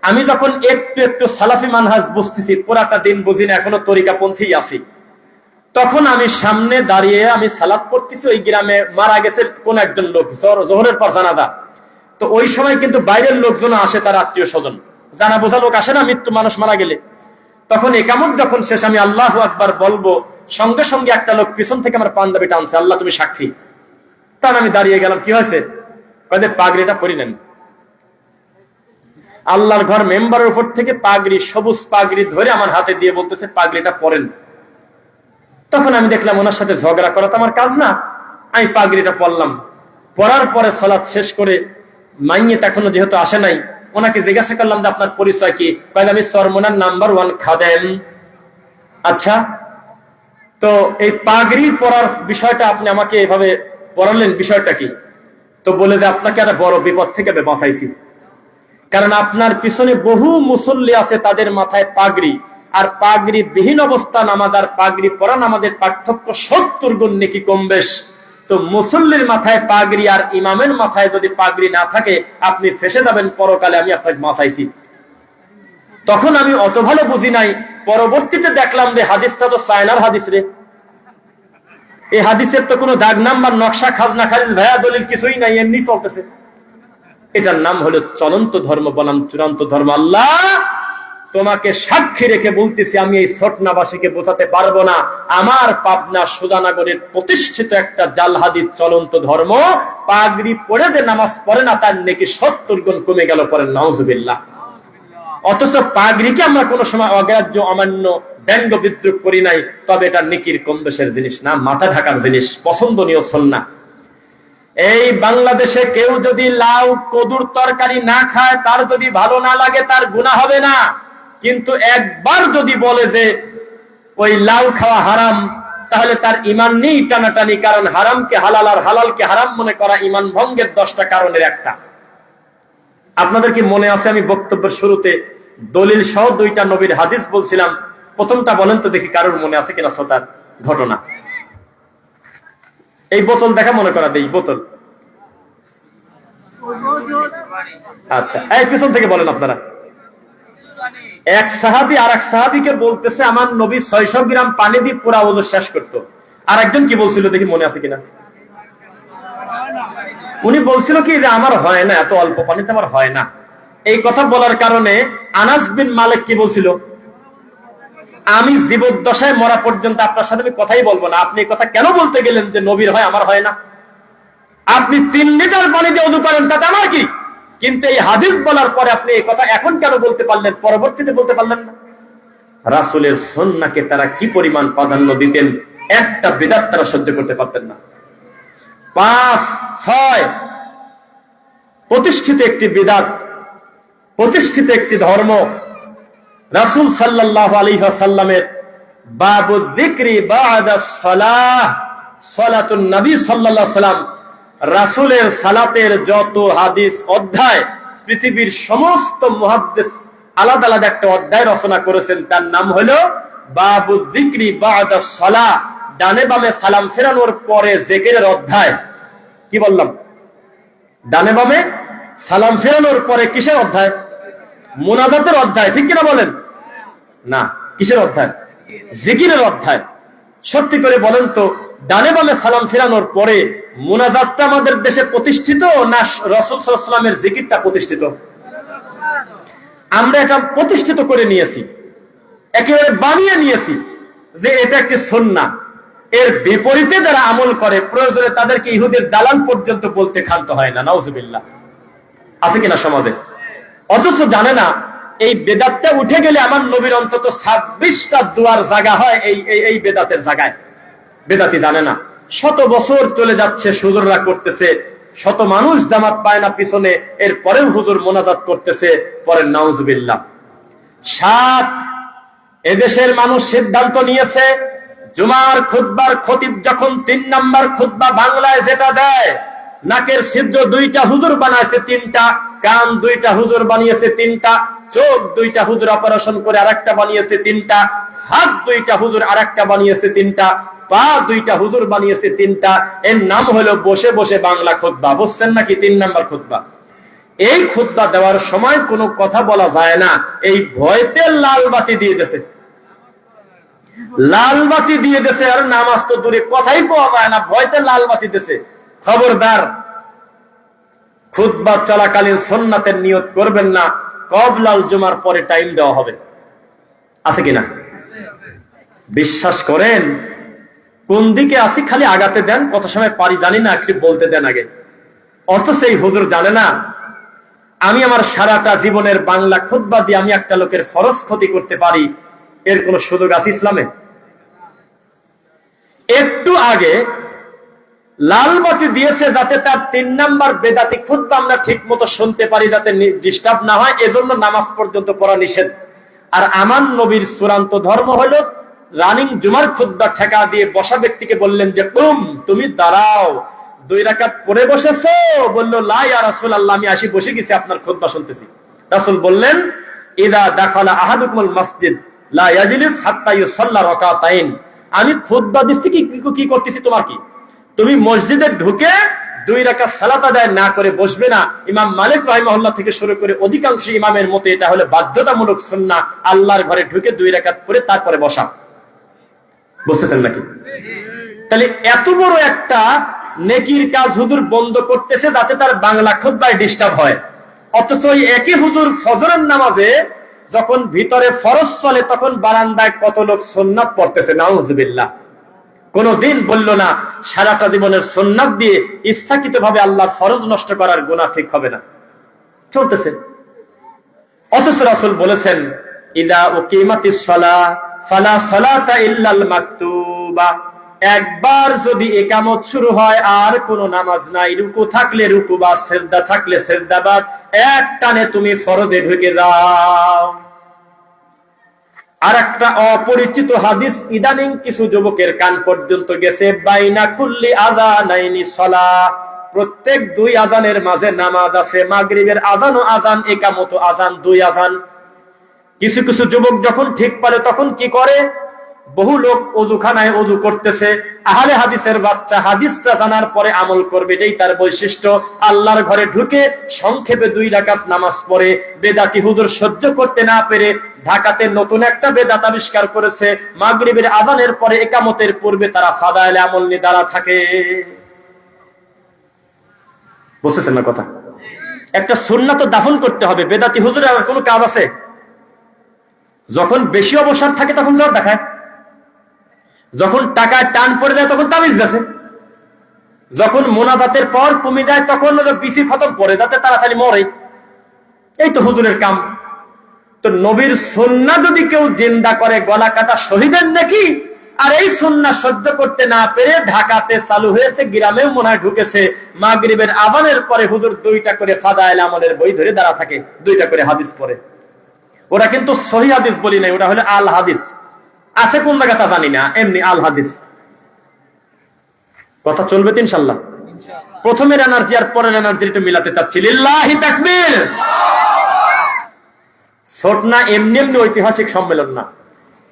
আমি যখন একটু একটু সালাফি মানহাজ বুঝতেছি, পুরাটা দিন বুঝি না, এখনো তরিকাপন্থী আছি, তখন আমি সামনে দাঁড়িয়ে আমি সালাত পড়তেছি। ওই গ্রামে মারা গেছে কোন একজন লোক, জোহরের পর জানাজা। তো ওই সময় কিন্তু বাইরের লোকজন আসে, তার আত্মীয় স্বজন, জানা বোঝা লোক আসে না মৃত্যু মানুষ মারা গেলে। তখন একামত যখন শেষ, আমি আল্লাহু আকবার বলবো, সঙ্গে সঙ্গে একটা লোক পিছন থেকে আমার পাঞ্জাবি টানছে, আল্লাহ তুমি সাক্ষী। তখন আমি দাঁড়িয়ে গেলাম, কি হয়েছে? পাগড়িটা পরি নেন। আল্লাহর ঘর মেম্বারের উপর থেকে পাগড়ি, সবুজ পাগড়ি ধরে আমার হাতে দিয়ে বলতেছে পাগড়িটা পরেন। তখন আমি দেখলাম ওনার সাথে ঝগড়া করা তো আমার কাজ না, আমি পাগড়িটা পরলাম। পরার পরে সালাত শেষ করে মাইয়েত এখনো যেহেতু আসে নাই, ওনাকে জিজ্ঞাসা করলাম যে আপনার পরিচয় কি? আমি চরমোনার নাম্বার 1 খাদেম। আচ্ছা, তো এই পাগড়ি পরার বিষয়টা আপনি আমাকে এভাবে পড়ালেন, বিষয়টা কি? তো বলে যে আপনাকে একটা বড় বিপদ থেকে বাঁচাইছি, কারণ আপনার পিছনে বহু মুসল্লি আছে, তাদের মাথায় পাগড়ি, আর পাগড়ি বিহীন অবস্থা নামাজ আর পাগড়ি পরা নামাজের পার্থক্য 70 গুণ নাকি কম বেশ। তো মুসল্লির মাথায় পাগড়ি আর ইমামের মাথায় যদি পাগড়ি না থাকে, আপনি ফেসে যাবেন পরকালে, আমি আপনাকে বাঁচাইছি। তখন আমি অত ভালো বুঝি নাই, পরবর্তীতে দেখলাম যে হাদিসটা তো চায়নার হাদিস রে। এই হাদিসের তো কোনো দাগ নাম্বার, নকশা, খাজনা খারিজ, ভায়া দলিল কিছুই নাই, এমনি চলতেছে। এটার নাম হলো চলন্ত ধর্ম বনাম চূড়ান্ত ধর্ম। আল্লাহ, তোমাকে সাক্ষী রেখে বলতেছি, আমি এই ছোটনাবাসীকে বোঝাতে পারবো না, আমার পাবনা সুজানগরের প্রতিষ্ঠিত একটা জাল হাদিস চলন্ত ধর্ম, পাগড়ি পরে যে নামাজ পড়ে না, তার নেকি 70 গুণ কমে গেল, পরে নাউজুবিল্লাহ। অথচ পাগড়িকে আমরা কোনো সময় অগ্রাহ্য, অমান্য, ব্যঙ্গ বিদ্রুপ করি নাই, তবে এটা নেকির কম বেশের জিনিস না, মাথা ঢাকার জিনিস, পছন্দনীয় সুন্নাহ। এই বাংলাদেশে কেউ যদি লাউ কদুর তরকারি না খায়, তার যদি ভালো না লাগে, তার গুনাহ হবে না। কিন্তু একবার যদি বলে যে ওই লাউ খাওয়া হারাম, তাহলে তার ঈমান নেই টানাটানি, কারণ হারামকে হালাল আর হালালকে হারাম মনে করা ঈমান ভঙ্গের 10টা কারণের একটা। আপনাদের কি মনে আছে আমি বক্তব্যের শুরুতে দলিল সহ 2টা নবীর হাদিস বলছিলাম? প্রথমটা বলেন তো দেখি, কারোর মনে আছে কিনা ছোটার ঘটনা? এই বোতল দেখা মনে করা দেই, বোতল। আচ্ছা, এই পিছন থেকে বলেন আপনারা। এক সাহাবী আর এক সাহাবীকে বলতেছে, আমার নবী 600 গ্রাম পানি দিয়ে পুরা ওযু শেষ করতো। আর একজন কি বলছিল দেখি মনে আছে কিনা? উনি বলছিল কি যে আমার হয় না, এত অল্প পানিতে আমার হয় না। এই কথা বলার কারণে আনাস বিন মালিক কি বলছিল? আমি জীবদ্দশায় মরা পর্যন্ত আপনার সাথে আমি কথাই বলবো না। আপনি এই কথা কেন বলতে গেলেন যে নবীর হয়, আমার হয় না? আপনি 3 লিটার পানি দিয়ে ওযু করেন, তাতে আমার কি? কিন্তু এই হাদিস বলার পরে আপনি এই কথা এখন কেন বলতে পারলেন, পরবর্তীতে বলতে পারলেন না? রাসূলের সুন্নাহকে তারা কি পরিমাণ প্রাধান্য দিতেন, একটা বিদআত তারা সহ্য করতে পারতেন না। 5, 6 প্রতিষ্ঠিত একটি বিদআত, প্রতিষ্ঠিত একটি ধর্ম, রাসূল সাল্লাল্লাহু আলাইহি ওয়াসাল্লামের বাবুয যিকরি বা'দাস সালাহ, সালাতুন নবী সাল্লাল্লাহু আলাইহি ওয়াসাল্লাম, রাসূলের সালাতের যত হাদিস অধ্যায়, পৃথিবীর সমস্ত মুহাদ্দিস আলাদা আলাদা একটা অধ্যায় রচনা করেছেন, তার নাম হলো বাবুয যিকরি বা'দাস সালাহ, ডানে বামে সালাম ফেরানোর পরে জিকিরের অধ্যায়। কি বললাম? ডানে বামে সালাম ফেরানোর পরে কিসের অধ্যায়? মুনাজাতের অধ্যায়, ঠিক কিনা বলেন? না, কিসের অধ্যায়? জিকিরের অধ্যায়। সত্যি করে বলেন তো, ডানে বামে সালাম ফেরানোর পরে মুনাজাতটা আমাদের দেশে প্রতিষ্ঠিত না রাসূল সাল্লাল্লাহু আলাইহি ওয়াসাল্লামের জিকিরটা প্রতিষ্ঠিত? আমরা এটা প্রতিষ্ঠিত করে নিয়েছি, একেবারে বানিয়ে নিয়েছি যে এটা একটি সুন্নাহ। এর বিপরীতে যারা আমল করে, প্রয়োজনে তাদেরকে ইহুদির দালাল পর্যন্ত বলতে ক্ষান্ত হয় না। নাউজুবিল্লাহ। আছে কিনা সমাজে? অথচ জানে না এই বেদাতটা উঠে গেলে আমার নবীর অন্তত 26টা দুয়ার জায়গা হয় এই বেদাতের জায়গায়। বেদাতি জানে না। 100 বছর চলে যাচ্ছে, হুজুররা করতেছে, শত মানুষ জামাত পায় না পিছনে, এর পরেও হুজুর মোনাজাত করতেছে, পরে নাউজুবিল্লাহ। 7, এদেশের মানুষ সিদ্ধান্ত নিয়েছে, জুমার খুতবার খতিব যখন 3 নাম্বার খুতবা বাংলায় যেটা দেয়, নাকের ছিদ্র 2টা হুজুর বানাইছে 3টা, কান 2টা হুজুর বানিয়েছে 3টা, চোখ 2টা হুজুর অপারেশন করে আরেকটা বানিয়েছে 3টা, হাত দুইটা হুজুর আর একটা বানিয়েছে তিনটা, পা দুইটা হুজুর বানিয়েছে তিনটা। এর নাম হলো বসে বসে বাংলা খুতবা। বুঝছেন নাকি? 3 নাম্বার খুতবা। এই খুতবা দেওয়ার সময় কোনো কথা বলা যায় না, এই ভয়তে লাল বাতি দিয়ে দিয়েছে, লাল বাতি দিয়ে দিয়েছে। আর নামাজ তো দূরে, কথাই পাওয়া যায় না, ভয়তে লাল বাতি দিয়েছে। খবরদার, খুতবা চলাকালীন সুন্নাতের নিয়ত করবেন না, কবলাল জুমার পরে টাইম দেওয়া হবে। আছে কিনা? বিশ্বাস করেন কোন দিকে আসি খালি আগাতে দেন, কত সময় পারি জানি না, একটু বলতে দেন আগে। অথচ এই হুজুর জানে না আমি আমার সারাটা জীবনের বাংলা খুতবা দিয়ে আমি একটা লোকের ফরজ ক্ষতি করতে পারি, এর কোন সুযোগ আছে ইসলামে? একটু আগে লাল বাতি দিয়েছে যাতে তার 3 নাম্বার বেদাতি খুতবা আমরা ঠিক মতো শুনতে পারি, যাতে ডিস্টার্ব না হয়, এজন্য নামাজ পর্যন্ত পড়া নিষেধ। আর আমার নবীর চূড়ান্ত ধর্ম হলো রানিং জুমার খুতবা ঠেকা দিয়ে বসা ব্যক্তিকে বললেন যে তুমি দাঁড়াও, 2 রাকাত পড়ে বসেছো? বলল লা ইয়া রাসূলুল্লাহ, আমি আসি বসে গেছি, আপনার খুতবা শুনতেছি। রাসূল বললেন ইদা দাখালা আহাদুকুমুল মসজিদ লা ইয়াজলিস হাত্তা ইউসাল্লা রাকাতাইন। আমি খুতবা দিচ্ছি, কি করতেছি তোমার কি? তুমি মসজিদে ঢুকে 2 রাকাত সালাত আদায় না করে বসবে না। ইমাম মালিক রাহিমাহুল্লাহ থেকে শুরু করে অধিকাংশ ইমামের মতে এটা হলো বাধ্যতামূলক সুন্নাহ, আল্লাহর ঘরে ঢুকে 2 রাকাত পড়ে তারপরে বসা। বুঝতেছেন নাকি? তাহলে এত বড় একটা নেকির কাজ হুজুর বন্ধ করতেছে যাতে তার বাংলা খুতবায় ডিস্টার্ব হয়। অথচ ওই একই হুজুর ফজরের নামাজে যখন ভিতরে ফরজ চলে তখন বারান্দায় কত লোক সুন্নাত পড়তেছে। নাউজুবিল্লাহ। কোনদিন বলল না সারাটা জীবনের সুন্নাত দিয়ে ইচ্ছাকৃতভাবে আল্লাহর ফরজ নষ্ট করার গুনাহ ঠিক হবে না, চলতেছে। অথচ রাসূল বলেছেন ইদা উকিমাতিস সালাহ ফালা সালাতা ইল্লাল মাকতুবা। একবার যদি ইকামত শুরু হয় আর কোনো নামাজ নাই, রুকু থাকলে রুকু বা সিজদা থাকলে সিজদা বাদ, এক টানে তুমি ফরজে ঢুকে যাও। আর একটা অপরিচিত হাদিস ইদানিং কিছু যুবকের কান পর্যন্ত গেছে, বাইনা কুল্লি আযানাইনি সালাহ, প্রত্যেক 2 আযানের মাঝে নামাজ আছে। মাগরিবের আযান ও আযান, ইকামত ও আযান, 2 আযান। কিছু কিছু যুবক যখন ঠিক পারে তখন কি করে, বহু লোক ওযুখানায় ওযু করতেছে। আহলে হাদিসের বাচ্চা হাদিসটা জানার পরে আমল করবে, এটাই তার বৈশিষ্ট্য। আল্লাহর ঘরে ঢুকে সংক্ষেপে 2 রাকাত নামাজ পড়ে। বেদাতি হুজুর সহ্য করতে না পেরে ঢাকাতে নতুন একটা বেদাত আবিষ্কার করেছে, মাগরিবের আযানের পরে ইকামতের পূর্বে তারা ফাদায়েলে আমল নিয়ে দাঁড়া থাকে। বুঝতেছেন না কথা? একটা সুন্নাত তো দাফন করতে হবে। বেদাতি হুজুরের আর কোনো কাজ আছে? যখন বেশি অবসর থাকে তখন জ্বর দেখায়, যখন টাকায় টান পড়ে যায় তখন তাবিজ দেছে, যখন মোনাজাতের পর কমে যায় তখন বিসি খতম পড়ে যাতে তাড়াতাড়ি মরে। এই তো হুজুরের কাম। তো নবীর সুন্নাহ যদি কেউ জিন্দা করে গলা কাটা শহীদের নাকি। আর এই সুন্নাহ সহ্য করতে না পেরে ঢাকাতে চালু হয়েছে, গ্রামেও মনে হয় ঢুকেছে, মাগরিবের আযানের পরে হুজুর 2টা করে ফাদায়েল আমলের বই ধরে দাঁড়া থাকে, 2টা করে হাদিস পড়ে। ওরা কিন্তু সহিহ হাদিস বলি নাই, ওটা হলো আল হাদিস। আছে কোন জায়গাটা জানি না, এমনি আল হাদিস। কথা চলবে তো ইনশাআল্লাহ। প্রথমের এনার্জি আর পরের এনার্জি একটু মিলাতে চাচ্ছি। লিল্লাহি তাকবীর। ছোটনা এমনি এমনি ঐতিহাসিক সম্মেলন না,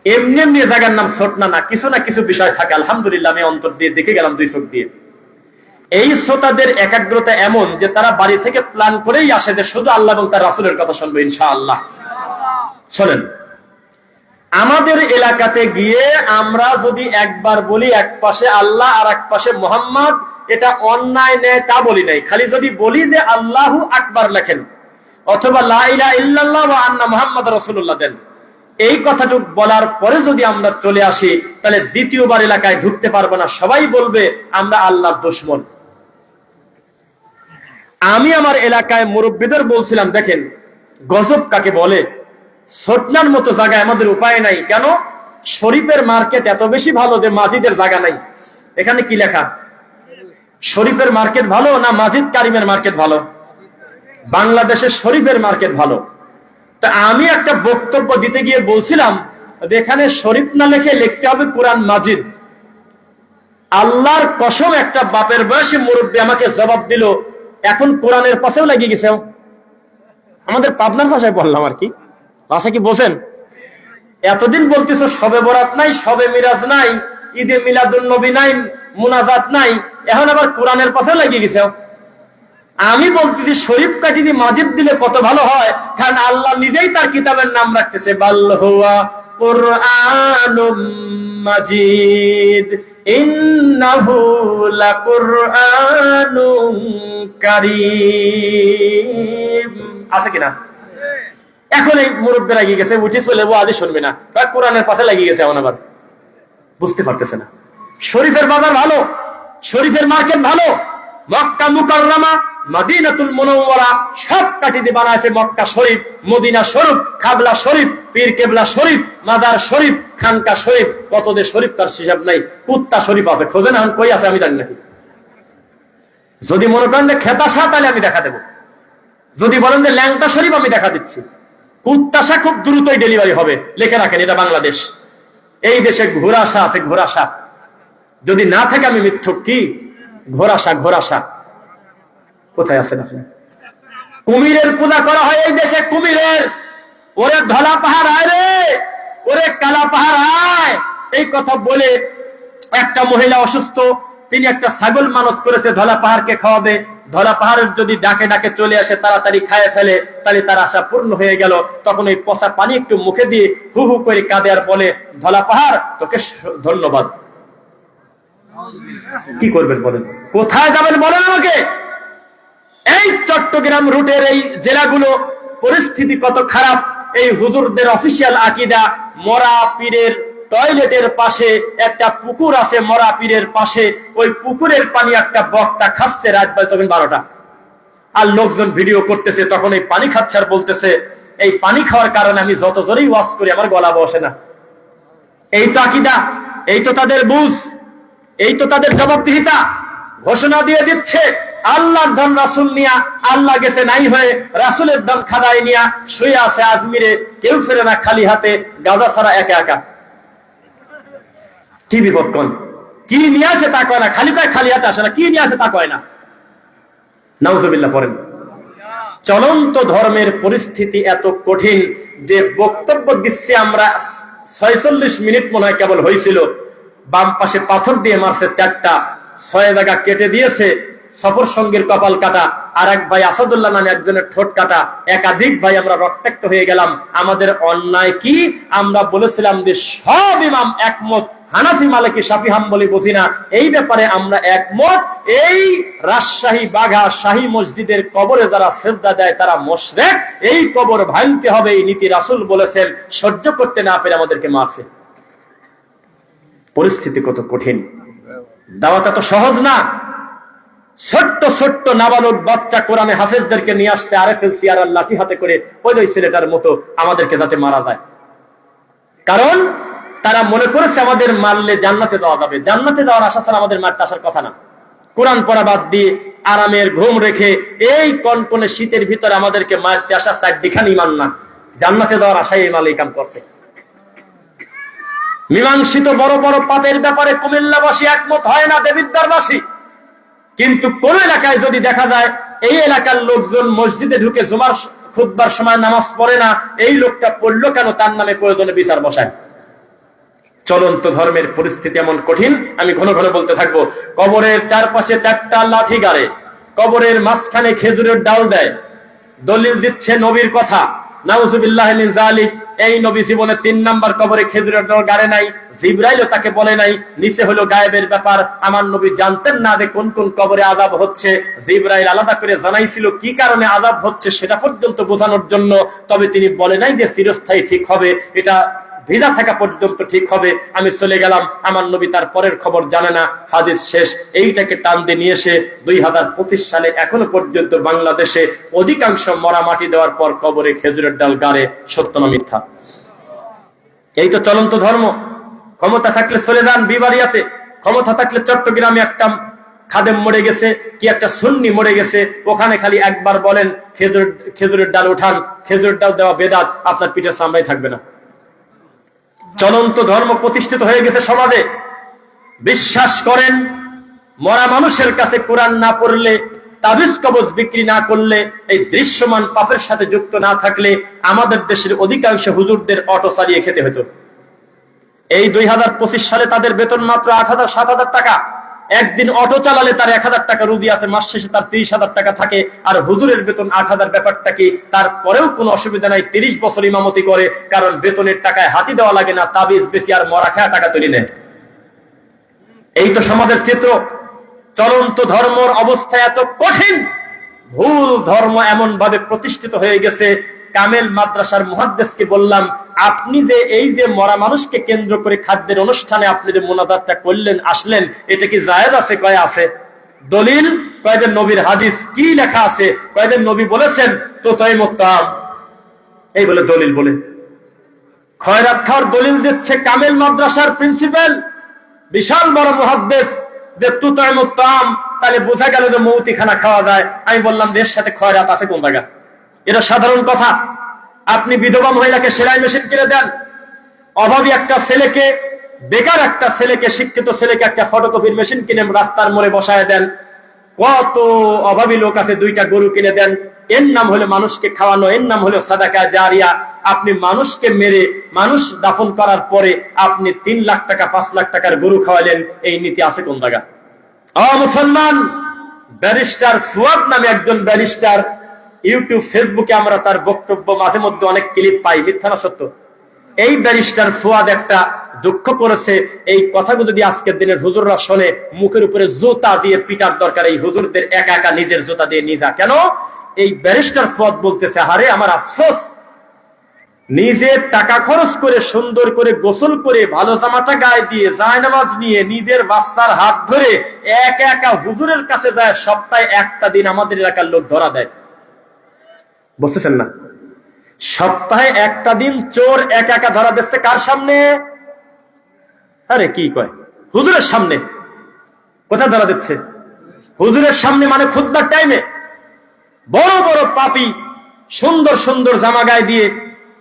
এমনি এমনি জায়গার নাম ছোটনা না, কিছু না কিছু বিষয় থাকে। আলহামদুলিল্লাহ আমি অন্তর দিয়ে দেখে গেলাম 2 চোখ দিয়ে। এই শ্রোতাদের একাগ্রতা এমন যে তারা বাড়ি থেকে প্ল্যান করেই আসে যে শুধু আল্লাহ এবং তার রাসূলের কথা শুনবে ইনশাআল্লাহ। শোনেন, আমাদের এলাকাতে গিয়ে আমরা যদি একবার বলি এক পাশে আল্লাহ আর এক পাশে মোহাম্মদ, এটা অন্যায় নেয় তা বলি নাই। খালি যদি বলি যে আল্লাহু আকবার লেখেন অথবা লা ইলাহা ইল্লাল্লাহ ওয়া আন্না মুহাম্মাদুর রাসূলুল্লাহ দেন, এই কথাটুকু বলার পরে যদি আমরা চলে আসি তাহলে দ্বিতীয়বার এলাকায় ঢুকতে পারবো না। সবাই বলবে আমরা আল্লাহর দুশমন। আমি আমার এলাকায় মুরব্বীদের বলছিলাম, দেখেন গজব কাকে বলে। ছোটনার মতো জায়গায় আমাদের উপায় নাই। কেন? শরীফের মার্কেট এত বেশি ভালো যে মাজিদের জায়গা নাই। এখানে কি লেখা? শরীফের মার্কেট ভালো না মাজিদ কারিমের মার্কেট ভালো? বাংলাদেশের শরীফের মার্কেট ভালো। তা আমি একটা বক্তব্য দিতে গিয়ে বলছিলাম যে এখানে শরীফ না লিখে লিখতে হবে কোরআন মাজিদ। আল্লাহর কসম, একটা বাপের বয়সী মুরব্বী আমাকে জবাব দিল, এখন কোরআনের পাশেও লাগিয়ে গেছে। আমাদের পাবনার ভাষায় বললাম আর কি, ভাষা কি বোঝেন? এতদিন বলতেছো শবে বরাত নাই, শবে মিরাজ নাই, ঈদে মিলাদুন নবী নাই, মুনাজাত নাই, এখন আবার কোরআনের পাশে লাগিয়ে গেছে। আমি বলতেছি শরীফ কাটি দিয়ে মাজিদ দিলে কত ভালো হয়, কারণ আল্লাহ নিজেই তার কিতাবের নাম রাখতেছে বাল হুয়া কুরআনুম মাজিদ ইন্নাহু লাকুরআনুন কারীম। আছে কিনা? এখন এই মুরব্বী লাগিয়ে গেছে, উঠে চলে যাবো, আজ শুনবে না, তার কোরআনের পাশে লাগিয়ে গেছে। এখন আবার বুঝতে পারতেছে না শরীফের বাজার ভালো, শরীফের মার্কেট ভালো। মক্কা মুকাররমা, মদিনাতুল মুনাওয়ারা সব কাঠি দিয়ে বানাইছে মক্কা শরীফ, মদিনা শরীফ, কাবলা শরীফ, পীর কেবলা শরীফ, মাজার শরীফ, খানকা শরীফ, কত যে শরীফ তার হিসাব নাই। কুত্তা শরীফ আছে, খোঁজেন এখন কই আছে আমি জানি নাকি। যদি মনে করেন যে খেতাশা, তাহলে আমি দেখা দেবো। যদি বলেন যে ল্যাংটা শরীফ, আমি দেখা দিচ্ছি। কুত্তাশা খুব দ্রুতই ডেলিভারি হবে, লিখে রাখেন, এটা বাংলাদেশ। এই দেশে ঘোড়াশা আছে, ঘোড়াশা। যদি না থাকে আমি মিথ্যুক। কি ঘোড়াশা? ঘোড়াশা কোথায় আছে? কুমিরের পূজা করা হয় এই দেশে, কুমিরের। ওরে ধলা পাহাড় আয় রে, ওরে কালা পাহাড় আয়। এই কথা বলে একটা মহিলা অসুস্থ, তিনি একটা ছাগল মানত করেছে ধলা পাহাড়কে খাওয়াবে। ধলা পাহাড়ের যদি ডাকে ডাকে চলে আসে, তাড়াতাড়ি খায় ফেলে, তাহলে তার আশা পূর্ণ হয়ে গেল। তখন ওই পচা পানি একটু মুখে দিয়ে হু হু করে কাঁদে আর বলে, ধলা পাহাড় তোকে ধন্যবাদ। কি করবেন বলেন? কোথায় যাবেন বলেন আমাকে? এই চট্টগ্রাম রুটের এই জেলাগুলো পরিস্থিতি কত খারাপ। এই হুজুরদের অফিসিয়াল আকীদা, মরা পীরের টয়লেটের পাশে একটা পুকুর আছে, মরা পীরের পাশে। ওই পুকুরের পানি একটা বক্তা খাচ্ছে রাত তখন 12টা, আর লোকজন ভিডিও করতেছে। তখন এই পানি খাচ্ছে আর বলতেছে, এই পানি খাওয়ার কারণে আমি যত জোরেই ওয়াজ করি আমার গলা বসে না। এই তো আকীদা, এই তো তাদের বুঝ, এই তো তাদের জবাবদিহিতা। ঘোষণা দিয়ে দিচ্ছে আল্লাহর ধন রাসূল নিয়া, আল্লাহ গেছে নাই হয়ে, রাসূলের ধন খাদাই নিয়া শুয়ে আছে আজমিরে, কেউ ফেরে না খালি হাতে, গাঁজা ছাড়া একা একা। কি বিপদ! কোন কি নিয়ে আসে তা কয় না, খালি কয় খালি হাতে আসে না, কি নিয়ে আসে তা কয় না। নাউজুবিল্লাহ পড়েন। চলন্ত ধর্মের পরিস্থিতি এত কঠিন যে বক্তব্য দিচ্ছে আমরা 46 মিনিট মনে হয় কেবল হয়েছিল। বাম পাশে পাথর দিয়ে মারছে 4টা, 6 জায়গা কেটে দিয়েছে। সফর সঙ্গীর কপাল কাটা, আর এক ভাই আসাদুল্লাহ নামে একজনের ঠোঁট কাটা, একাধিক ভাই আমরা রক্তাক্ত হয়ে গেলাম। আমাদের অন্যায় কি? আমরা বলেছিলাম যে সব ইমাম একমত, হানাফি মালিকি শাফি হাম্বলি বুঝি না, এই ব্যাপারে আমরা একমত। এই রাজশাহী বাঘা শাহী মসজিদের কবরে যারা সেজদা দেয় তারা মুশরিক, এই কবর ভাঙতে হবে, এই নীতি রাসূল বলেছেন। সহ্য করতে না পেরে আমাদেরকে মারছে। পরিস্থিতি কত কঠিন! দাওয়াত এত সহজ না। ছোট্ট ছোট্ট নাবালক বাচ্চা কোরআনে হাফেজদেরকে নিয়ে আসছে আরএফএল সিআর লাঠি হাতে করে, ওই ছেলেটার মতো আমাদেরকে যাতে মারা যায়। কারণ তারা মনে করেছে আমাদের মারলে জান্নাতে দেওয়া যাবে। জান্নাতে দেওয়ার আশা ছাড়া আমাদের মারতে আসার কথা না। কোরআন পড়া বাদ দিয়ে আরামের ঘুম রেখে এই কনকনে শীতের ভিতরে আমাদেরকে মারতে আসা চারদিখান ইমান না, জান্নাতে দেওয়ার আশায় এই মালিক কাম করছে। মীমাংসিত বড় বড় পাপের ব্যাপারে কুমিল্লাবাসী একমত হয় না, দেবিদ্বারবাসী। কিন্তু কোন এলাকায় যদি দেখা যায় এই এলাকার লোকজন মসজিদে ঢুকে জুমার খুতবার সময় নামাজ পড়ে না, এই লোকটা পড়লো কেন, তার নামে প্রয়োজনে বিচার বসায়। চলন্ত ধর্মের পরিস্থিতি এমন কঠিন, আমি ঘন ঘন বলতে থাকবো। কবরের চারপাশে 4টা লাঠি গাড়ে, কবরের মাঝখানে খেজুরের ডাল দেয়, দলিল দিচ্ছে নবীর কথা। নাউজুবিল্লাহ মিন যালিক। এই নবী জীবনে 3 নাম্বার কবরে খেজুরের ডাল গাড়ে নাই, জিবরাইলও তাকে বলে নাই। নিচে হলো গায়েবের ব্যাপার, আমার নবী জানতেন না যে কোন কোন কবরে আযাব হচ্ছে। জিবরাইল আলাদা করে জানাইছিল কি কারণে আযাব হচ্ছে সেটা পর্যন্ত বোঝানোর জন্য। তবে তিনি বলে নাই যে চিরস্থায়ী ঠিক হবে, এটা ভিজা থাকা পর্যন্ত ঠিক হবে। আমি চলে গেলাম, আমার নবী তার পরের খবর জানে না। হাদিস শেষ। এইটাকে টান দিয়ে নিয়ে এসে 2025 সালে এখনো পর্যন্ত বাংলাদেশে অধিকাংশ মরা মাটি দেওয়ার পর কবরে খেজুরের ডাল গাড়ে। সত্য না মিথ্যা? এই তো চলন্ত ধর্ম। ক্ষমতা থাকলে চলে যান বিবারিয়াতে, ক্ষমতা থাকলে চট্টগ্রামে একটা খাদেম মরে গেছে, কি একটা সুন্নি মরে গেছে, ওখানে খালি একবার বলেন খেজুরের ডাল উঠান, খেজুরের ডাল দেওয়া বেদাত, আপনার পিঠে সামলাই থাকবে না। চলন্ত ধর্ম প্রতিষ্ঠিত হয়ে গেছে সমাজে। বিশ্বাস করেন, মরা মানুষের কাছে কোরআন না পড়লে তাবিজ কবজ বিক্রি না করলে, এই দৃশ্যমান পাপের সাথে যুক্ত না থাকলে আমাদের দেশের অধিকাংশ হুজুরদের অটো চালিয়ে খেতে হতো। এই 2025 সালে তাদের বেতন মাত্র 8,000-7,000 টাকা। একদিন অটো চালালে তার 1,000 টাকা রুজি আছে, মাস শেষে তার 30,000 টাকা থাকে। আর হুজুরের বেতন 8,000। ব্যাপারটা কি? তারপরেও কোনো অসুবিধা নাই, 30 বছর ইমামতি করে, কারণ বেতনের টাকায় হাতি দেওয়া লাগে না, তাবিজ বেশি আর মরা খায়া টাকা তৈরি নেয়। এই তো সমাজের চিত্র। চলন্ত ধর্মের অবস্থা এত কঠিন, ভুল ধর্ম এমন ভাবে প্রতিষ্ঠিত হয়ে গেছে। কামেল মাদ্রাসার মুহাদ্দিসকে বললাম, আপনি যে এই যে মরা মানুষকে কেন্দ্র করে খাদ্যের অনুষ্ঠানে আপনি যে মুনাজাতটা করলেন, আসলেন, এটা কি জায়েজ আছে? কয় আছে। দলিল? কয়েকদের নবীর হাদিস। কি লেখা আছে? কয়েকদের নবী বলেছেন তো তাইমুত্তাম, এই বলে দলিল বলে খয়রাত খাওয়ার দলিল দিচ্ছে কামেল মাদ্রাসার প্রিন্সিপাল, বিশাল বড় মুহাদ্দিস, যে তুতাইমুত্তাম, তাহলে বোঝা গেল যে মৌতি খানা খাওয়া যায়। আমি বললাম, দেশ সাথে খয়রাত আছে কোন জায়গা? এটা সাধারণ কথা। আপনি বিধবা মহিলাকে সেলাই মেশিন কিনে দেন, অভাবী একটা ছেলেকে, বেকার একটা ছেলেকে, শিক্ষিত ছেলেকে একটা ফটোকপির মেশিন কিনে রাস্তার মোড়ে বসায় দেন। কত অভাবী লোক আছে, 2টা গরু কিনে দেন। এর নাম হলো মানুষকে খাওয়ানো, এর নাম হলো সাদাকা জারিয়া। আপনি মানুষকে মেরে মানুষ দাফন করার পরে আপনি 3 লাখ টাকা 5 লাখ টাকার গরু খাওয়ালেন, এই নীতি আছে কোন জায়গা? মুসলমান ব্যারিস্টার ফুয়াদ নামে একজন ব্যারিস্টার, ইউটিউব ফেসবুকে আমরা তার বক্তব্য মাঝে মধ্যে অনেক ক্লিপ পাই, মিথ্যা না সত্য। এই ব্যারিস্টার ফুয়াদ একটা দুঃখ করেছে, এই কথাগুলো যদি আজকের দিনের হুজুররা শোনে, মুখের উপরে জুতা দিয়ে পিটার দরকার। এই হুজুরদের একা একা নিজের জুতা দিয়ে নিজা কেন? এই ব্যারিস্টার ফুয়াদ বলতেছে, আরে আমার আফসোস, নিজের টাকা খরচ করে সুন্দর করে গোসল করে ভালো জামাটা গায়ে দিয়ে জায়নামাজ নিয়ে নিজের বাচ্চার হাত ধরে একা একা হুজুরের কাছে যায়। সপ্তাহে একটা দিন আমাদের এলাকার লোক ধরা দেয়, বুঝতেছেন না? সপ্তাহে একটা দিন চোর একা একা ধরা দিচ্ছে। কার সামনে? আরে কি কয়? হুজুরের সামনে। কোথায় ধরা দিচ্ছে? হুজুরের সামনে, মানে খুতবার টাইমে। বড় বড় পাপী সুন্দর সুন্দর জামা গায়ে দিয়ে,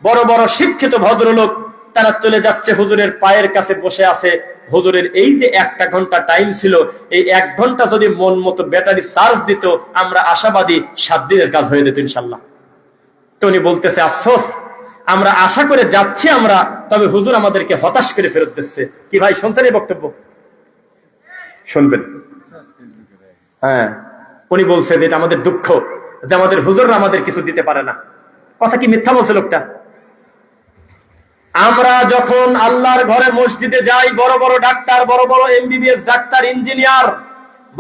বড় বড় শিক্ষিত ভদ্রলোক, তারা চলে যাচ্ছে হুজুরের পায়ের কাছে বসে আছে। হুজুরের এই যে 1 ঘন্টা টাইম ছিল, এই 1 ঘন্টা যদি মন মতো ব্যাটারি চার্জ দিত, আমরা আশাবাদী 7 দিনের কাজ হয়ে যেত ইনশাল্লাহ। তো উনি বলতেছে, আফসোস, আমরা আশা করে যাচ্ছি আমরা, তবে হুজুর আমাদেরকে হতাশ করে ফেরত দিচ্ছে। কি ভাই শুনছেন এই বক্তব্য? শুনবেন? হ্যাঁ, উনি বলছে যে এটা আমাদের দুঃখ, যে আমাদের হুজুররা আমাদের কিছু দিতে পারে না। কথা কি মিথ্যা বলছে লোকটা? আমরা যখন আল্লাহর ঘরে মসজিদে যাই, বড় বড় ডাক্তার, বড় বড় MBBS ডাক্তার, ইঞ্জিনিয়ার,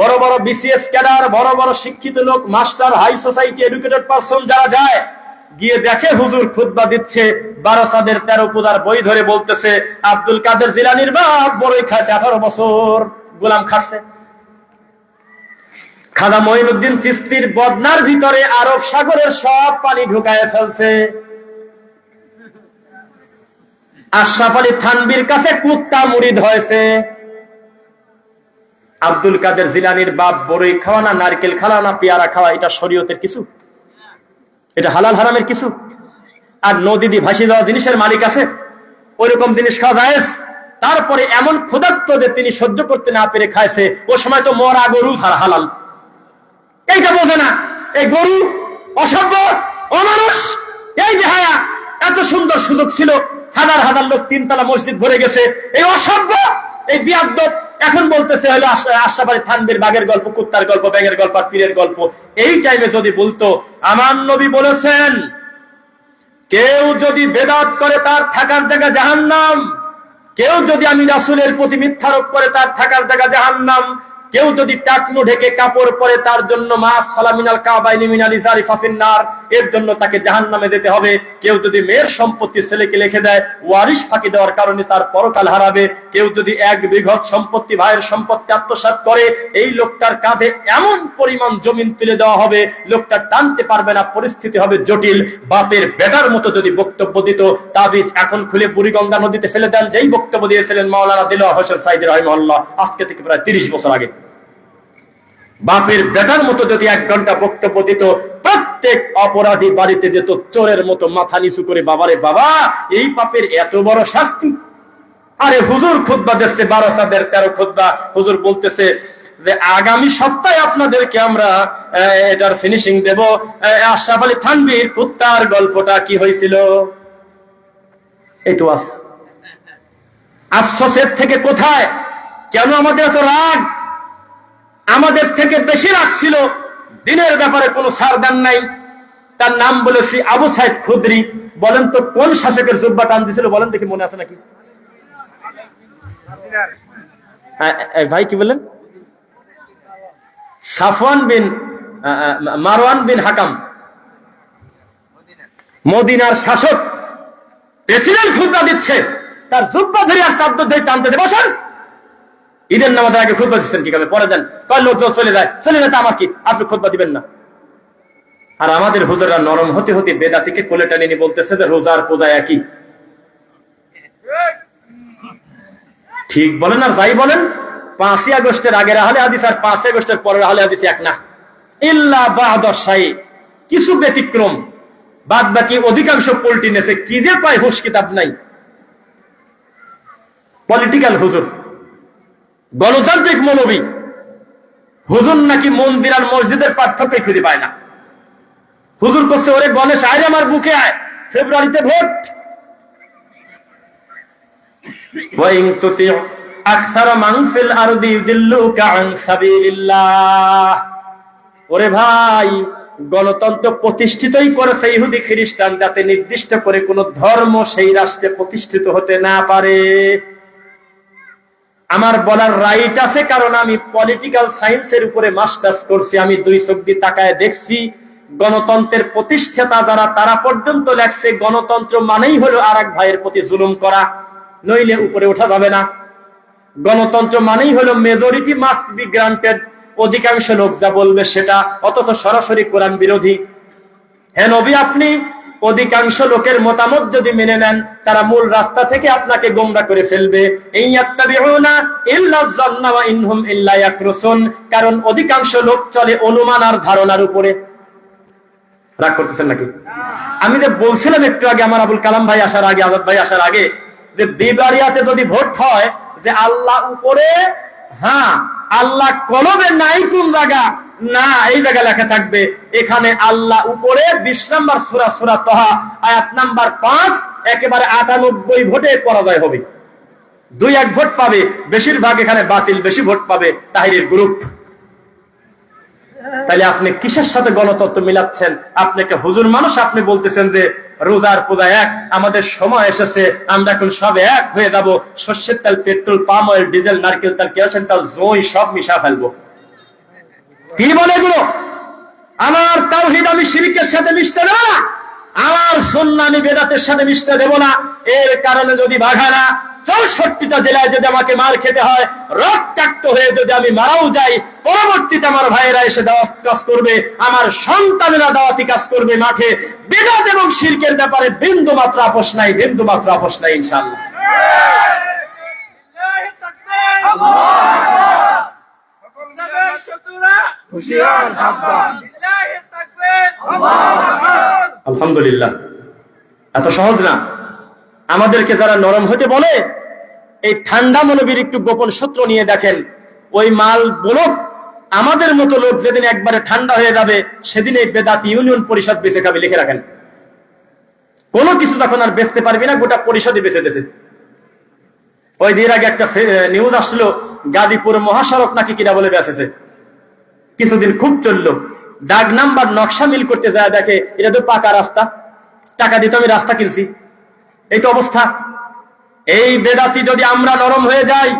বড় বড় BCS ক্যাডার, বড় বড় শিক্ষিত লোক, master, high society educated person যারা যায়, গিয়ে দেখে হুজুর খুতবা দিচ্ছে, 12 চাঁদের 13 পূজার বই ধরে বলতেছে, আব্দুল কাদের জিলানীর বাপ বড়ই খাইছে, 18 বছর গোলাম খাচ্ছে। খাজা মঈনুদ্দিন চিশতির বদনার ভিতরে আরব সাগরের সব পানি ঢুকায় ফেলছে। আশরাফ আলী থানভীর কাছে কুত্তা মুরিদ হয়েছে। আব্দুল কাদের জিলানীর বাপ বড়ই খাওয়া না, নারকেল খাওয়া না, পেয়ারা খাওয়া, এটা শরীয়তের কিছু? এটা হালাল হারামের কিছু? আর নদী দিয়ে ভাসি দেওয়া জিনিসের মালিক আছে, ওইরকম জিনিস খাওয়া জায়েজ। তারপরে এমন ক্ষুধার্ত যে তিনি সহ্য করতে না পেরে খাইছে, ও সময় তো মরা গরু ছাড়া হালাল। এইটা বোঝে না। এই গরু অসভ্য, অমানুষ, এই বেহায়া। এত সুন্দর সুযোগ ছিল, হাজার হাজার লোক 3 তলা মসজিদ ভরে গেছে, এই অসভ্য, এই বিয়াদব এখন বলতেছে হলো আশরাফ আলী থানভীর বাঘের গল্প, কুত্তার গল্প, ব্যাঙের গল্প, আর পীরের গল্প। এই টাইমে যদি বলতো, আমার নবী বলেছেন, কেউ যদি বেদাত করে তার থাকার জায়গা জাহান্নাম, কেউ যদি আমি রাসূলের প্রতি মিথ্যারোপ করে তার থাকার জায়গা জাহান্নাম, কেউ যদি টাকনু ঢেকে কাপড় পরে তার জন্য মাস সালামিনাল কাবাইনি মিনাল ইজারি ফাফিন্নার, এর জন্য তাকে জাহান্নামে যেতে হবে। কেউ যদি মেয়ের সম্পত্তি ছেলেকে লিখে দেয়, ওয়ারিশ ফাঁকি দেওয়ার কারণে তার পরকাল হারাবে। কেউ যদি 1 বিঘত সম্পত্তি, ভাইয়ের সম্পত্তি আত্মসাৎ করে, এই লোকটার কাঁধে এমন পরিমাণ জমিন তুলে দেওয়া হবে, লোকটা টানতে পারবে না, পরিস্থিতি হবে জটিল। বাপের বেটার মতো যদি বক্তব্য দিত, তাবিজ এখন খুলে বুড়িগঙ্গা নদীতে ফেলে দেন, যেই বক্তব্য দিয়েছিলেন মাওলানা দিলওয়ার হোসেন সাইদি রাহিমাহুল্লাহ, আজকে থেকে প্রায় 30 বছর আগে। বাপের বেটার মতো যদি 1 ঘন্টা বক্তব্য দিত, প্রত্যেক অপরাধী বাড়িতে যেত চোরের মতো মাথা নিচু করে, বাবারে বাবা, এই পাপের এত বড় শাস্তি। আরে হুজুর খুতবা দিচ্ছে, 12 চাঁদের 13 খুতবা, হুজুর বলতেছে যে আগামী সপ্তাহে আপনাদেরকে আমরা এটার ফিনিশিং দেব। আশরাফ আলী থানভীর কুত্তার গল্পটা কি হয়েছিল, এই তো আফসোসের থেকে কোথায়, কেন আমাদের এত রাগ? আমাদের থেকে বেশি রাগ ছিল দিনের ব্যাপারে কোনো সারদান নাই। তার নাম বলেছি আবু সাইদ খুদরি। বলেন তো কোন শাসকের জুব্বা টান দিয়েছিল, বলেন দেখি, মনে আছে নাকি? ভাই কি বললেন? সাফওয়ান বিন মারওয়ান বিন হাকাম, মদিনার শাসক, প্রেসিডেন্ট খুতবা দিচ্ছে, তার জুব্বা ধরে আর শব্দ ধরে টানতে বসেন। ঈদের নামাজের আগে খুতবা দিচ্ছেন কি করে? পরে দেন, কয় লোকজন চলে যায়, চলে যেতে আমার কি, আপনি খুতবা দিবেন না? আর আমাদের হুজুররা নরম হতে হতে বেদাতিকে কোলে টানে নিয়ে বলতেছে যে রোজার পূজা একই। ঠিক বলেন আর যাই বলেন, 5ই আগস্টের আগের আহলে হাদিস আর 5 আগস্টের পরের আহলে হাদিস এক না, ইল্লা বা'দা শাই, কিছু ব্যতিক্রম, বাদ বাকি অধিকাংশ পল্টি নেছে। কি যে পায় হুশ কিতাব নাই। পলিটিক্যাল হুজুর, গণতান্ত্রিক মৌলবী হুজুর নাকি মন্দির আর মসজিদের পার্থক্য খুঁজে পায় না। হুজুর করছে, ওরে গণেশ আয় আমার বুকে আয়, ফেব্রুয়ারিতে ভোট। ওয়াইন তুতি আকসার মান ফিল আরদি ইউদিল্লুকা আন সাবিলিল্লাহ। ওরে ভাই, গণতন্ত্র প্রতিষ্ঠিতই করেছে ইহুদি খ্রিস্টান, যাতে নির্দিষ্ট করে কোন ধর্ম সেই রাষ্ট্রে প্রতিষ্ঠিত হতে না পারে। আমার বলার রাইট আছে, কারণ আমি পলিটিক্যাল সায়েন্সের উপরে মাস্টার্স করছি। আমি 2 চোখ দিয়ে তাকায় দেখছি গণতন্ত্রের প্রতিষ্ঠাতা যারা, তারা পর্যন্ত লেখছে গণতন্ত্র মানেই হলো আর এক ভাইয়ের প্রতি জুলুম করা, নইলে উপরে ওঠা যাবে না। গণতন্ত্র মানেই হলো মেজরিটি মাস্ট বি গ্রান্টেড, অধিকাংশ লোক যা বলবে সেটা, অথচ সরাসরি কোরআন বিরোধী। হ্যাঁ নবী, আপনি অধিকাংশ লোকের মতামত যদি মেনে নেন, তারা মূল রাস্তা থেকে আপনাকে গোমরা করে ফেলবে। কারণ অধিকাংশ লোক চলে অনুমান আর ধারণার উপরে। রাগ করতেছেন নাকি? আমি যে বলছিলাম একটু আগে, আমার আবুল কালাম ভাই আসার আগে, আজাদ ভাই আসার আগে, যে বিবারিয়াতে যদি ভোট হয় যে আল্লাহ উপরে, হ্যাঁ আল্লাহ কলবে নাই, কোন জায়গা না এই জায়গা লেখা থাকবে, এখানে আল্লাহ উপরে 20 নম্বর সূরা, সূরা তাহা আয়াত নাম্বার 5, একেবারে 98 ভোটে পরাজয় হবে। 2-1 ভোট পাবে, বেশিরভাগ এখানে বাতিল, বেশি ভোট পাবে তাহিরের গ্রুপ। তাহলে আপনি কিসের সাথে গণতন্ত্র মিলাচ্ছেন? আপনি একটা হুজুর মানুষ, আপনি বলতেছেন যে রোজার পূজা এক, আমাদের সময় এসেছে, আমরা এখন সব এক হয়ে যাব, সর্ষের তেল, পেট্রোল, পাম অয়েল, ডিজেল, নারকেল তেল, কেরোসিন তেল, জই সব মিশা ফেলবো। কি বলে এগুলো? আমার তাওহীদ আমি শিরকের সাথে মিশতে দেব না, আমার সুন্নাহ আমি বেদাতের সাথে মিশতে দেব না। এর কারণে যদি বাঘানা 64টা জেলায় যদি আমাকে মার খেতে হয়, রক্তাক্ত হয়ে যদি আমি মারাও যাই, পরবর্তীতে আমার ভাইয়েরা এসে দাওয়াত কাজ করবে, আমার সন্তানেরা দাওয়াতি কাজ করবে মাঠে। বিদআত এবং শিরকের ব্যাপারে বিন্দু মাত্র আপোষ নাই, বিন্দু মাত্র আপোষ নাই ইনশাআল্লাহ। আলহামদুলিল্লাহ, এত সহজ না। আমাদেরকে যারা নরম হতে বলে, এই ঠান্ডা মনোবীর একটু গোপন সূত্র নিয়ে দেখেন, ওই মাল বলক আমাদের মতো লোক যেদিন একবারে ঠান্ডা হয়ে যাবে, সেদিন এই বেদাত ইউনিয়ন পরিষদ বেঁচে খাবে, লিখে রাখেন। কোনো কিছু তখন আর বেচতে পারবি না, গোটা পরিষদই বেঁচে দিয়েছে। ওই দিন আগে একটা নিউজ আসলো, গাজীপুর মহাসড়ক নাকি কিনা বলে বেঁচেছে, কিছুদিন খুব চললো। দাগ নাম্বার নকশা মিল করতে যায়, দেখে এটা তো পাকা রাস্তা, টাকা দিতে আমি রাস্তা কিনছি, এই তো অবস্থা। এই বেদাতি যদি আমরা নরম হয়ে যাই,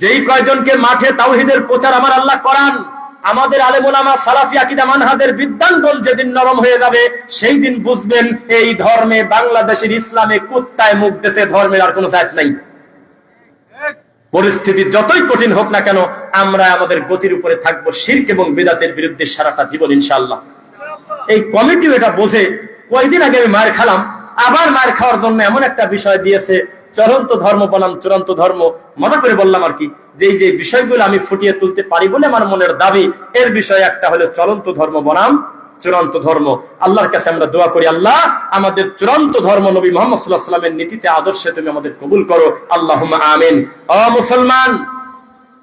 যেই কয়জনকে মাঠে তাওহীদের প্রচার আমার আল্লাহ করান, আমাদের আলেম ওলামা সালাফি আকীদা মানহাজের বিদ্বানগণ যেদিন নরম হয়ে যাবে, সেই দিন বুঝবেন এই ধর্মে, বাংলাদেশের ইসলামে কুত্তায় মুখ দেশে, ধর্মের আর কোনো জাত নাই। পরিস্থিতি যতই কঠিন হোক না কেন, আমরা আমাদের গতির উপরে থাকবো, শিরক এবং বিদআতের বিরুদ্ধে সারাটা জীবন ইনশাআল্লাহ। এই কমিটিও এটা বোঝে। কয়েকদিন আগে আমি মার খেলাম, আবার মার খাওয়ার জন্য এমন একটা বিষয় দিয়েছে, চূড়ান্ত ধর্ম বনাম চূড়ান্ত ধর্ম। মজা করে বললাম আর কি, যে এই যে বিষয়গুলো আমি ফুটিয়ে তুলতে পারি বলে আমার মনের দাবি, এর বিষয় একটা হলো চলন্ত ধর্ম বনাম চূড়ান্ত ধর্ম। আল্লাহর কাছে আমরা দোয়া করি, আল্লাহ আমাদের চূড়ান্ত ধর্ম নবী মুহাম্মদ সাল্লাল্লাহু আলাইহি ওয়াসাল্লামের নীতিতে, আদর্শে তুমি আমাদের কবুল করো, আল্লাহুম্মা আমিন। ও মুসলমান,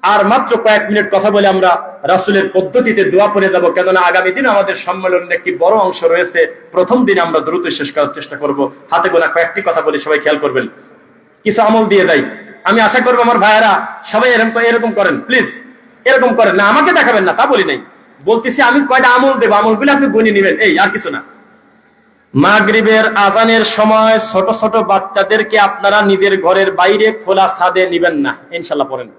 আর মাত্র কয়েক মিনিট কথা বলে আমরা রাসূলের পদ্ধতিতে দোয়া পড়ে যাব, কেননা আগামী দিন আমাদের সম্মেলনের একটি বড় অংশ রয়েছে। প্রথম দিন আমরা দ্রুত শেষ করার চেষ্টা করব। হাতে গোনা কয়েকটি কথা বলে সবাই খেয়াল করবেন, কিছু আমল দিয়ে দেয়। আমি আশা করবো আমার ভাইয়েরা সবাই এরকম করেন, প্লিজ এরকম করেন না। আমাকে দেখাবেন না তা বলি নাই, বলতেছি আমি কয়টা আমল দেবো, আমলগুলো আপনি গুনে নেবেন, এই আর কিছু না। মাগরিবের আজানের সময় ছোট ছোট বাচ্চাদেরকে আপনারা নিজের ঘরের বাইরে খোলা ছাদে নিবেন না, ইনশাল্লাহ পড়েন।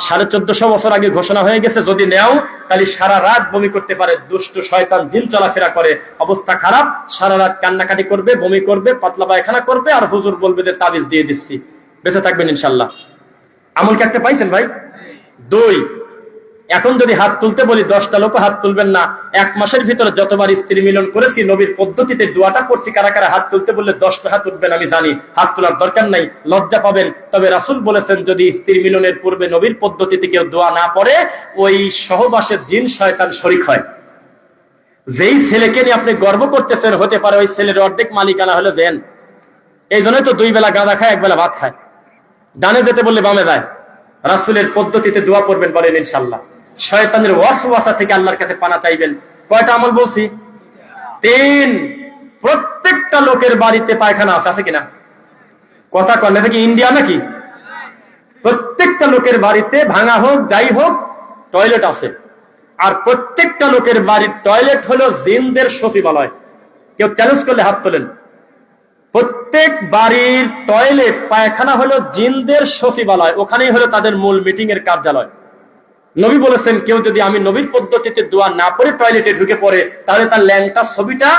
1450 বছর আগে ঘোষণা হয়ে গেছে, যদি নেও তাহলে সারা রাত বমি করতে পারে। দুষ্ট শয়তান দিন চলাফেরা করে, অবস্থা খারাপ, সারা রাত কান্নাকাটি করবে, বমি করবে, পাতলা পায়খানা করবে, আর হুজুর বলবে যে তাবিজ দিয়ে দিচ্ছি, বেঁচে থাকবেন ইনশাল্লাহ। আমল কি একটা পাইছেন ভাই? 2, এখন যদি হাত তুলতে বলি 10টা লোক হাত তুলবেন না। 1 মাসের ভিতরে যতবার স্ত্রী মিলন করেছি, নবীর পদ্ধতিতে দোয়াটা পড়ছি, কারা কারা হাত তুলতে বললে 10টা হাত উঠবেন আমি জানি, হাত তোলার দরকার নাই, লজ্জা পাবেন। তবে রাসূল বলেছেন যদি স্ত্রী মিলনের পূর্বে নবীর পদ্ধতিতে কেউ দোয়া না পড়ে, ওই সহবাসের জিন শয়তান শরীক হয়। যেই ছেলেকে নিয়ে আপনি গর্ব করতেছেন, হতে পারে ওই ছেলের অর্ধেক মালিকানা হলো জেন। এই জন্যই তো 2 বেলা গাঁজা খায়, 1 বেলা ভাত খায়, ডানে যেতে বললে বামে যায়। রাসূলের পদ্ধতিতে দোয়া পড়বেন, বলেন ইনশাআল্লাহ। শয়তানের ওয়াসওয়াসা থেকে আল্লাহর কাছে পানা চাইবেন। কয়টা আমল বলছি? 3। প্রত্যেকটা লোকের বাড়িতে পায়খানা আছে কিনা? কথা কন, এটা কি ইন্ডিয়া নাকি? প্রত্যেকটা লোকের বাড়িতে ভাঙা হোক যাই হোক টয়লেট আছে। আর প্রত্যেকটা লোকের বাড়ির টয়লেট হলো জিনদের সচিবালয়। কেউ চ্যালেঞ্জ করলে হাত তোলেন। প্রত্যেক বাড়ির টয়লেট পায়খানা হলো জিনদের সচিবালয়, ওখানেই হলো তাদের মূল মিটিং এর কার্যালয়। নবী বলেছেন কেউ যদি আমি নবীর পদ্ধতিতে দোয়া না পড়ে টয়লেটে ঢুকে পড়ে, তাহলে তার ল্যাংটা ছবিটা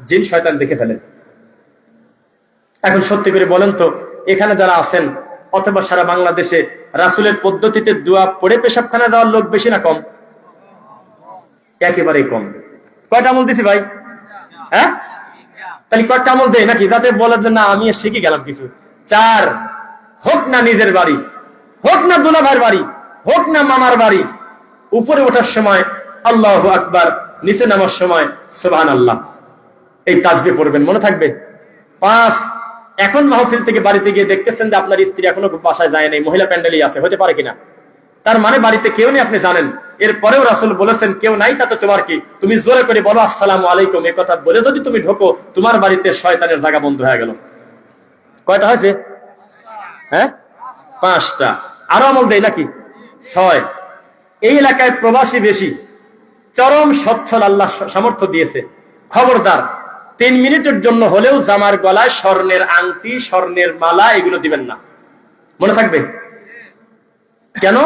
জিন শয়তান দেখে ফেলেন। এখন সত্যি করে বলেন তো, এখানে যারা আছেন অথবা সারা বাংলাদেশে রাসূলের পদ্ধতিতে দোয়া পড়ে পেশাবখানা দেওয়ার লোক বেশি না কম? একেবারেই কম। কয়টা আমল দিছি ভাই? হ্যাঁ, তাহলে কয়টা আমল দেয় নাকি, যাতে বলার জন্য আমি শিখে গেলাম কিছু। 4, হোক না নিজের বাড়ি, হোক না দুলাভাইয়ের বাড়ি, হোক না মামার বাড়ি, উপরে ওঠার সময় আল্লাহু আকবার, নিচে নামার সময় সুবহানাল্লাহ, এই তাসবিহ পড়বেন, মনে থাকবে। 5, এখন মাহফিল থেকে বাড়িতে গিয়ে দেখতেছেন যে আপনার স্ত্রী এখনো বাসায় যায় নাই, মহিলা প্যান্ডেলই আছে, হতে পারে কিনা? তার মানে বাড়িতে কেউ নেই, আপনি জানেন। এরপরেও রাসূল বলেছেন কেউ নাই, তাতে তোমার কি? তুমি জোরে করে বলো আসসালামু আলাইকুম, এই কথা বলে যদি তুমি ঢোকো, তোমার বাড়িতে শয়তানের জায়গা বন্ধ হয়ে গেল। কয়টা হয়েছে? হ্যাঁ, 5টা। আরো আমল দেয় নাকি? 6। এই এলাকায় প্রবাসী বেশি, চরম সচ্ছল, আল্লাহ সামর্থ্য দিয়েছে। খবরদার, 3 মিনিটের জন্য হলেও জামার গলায় স্বর্ণের আংটি, স্বর্ণের মালা এগুলো দিবেন না, মনে থাকবে। কেন?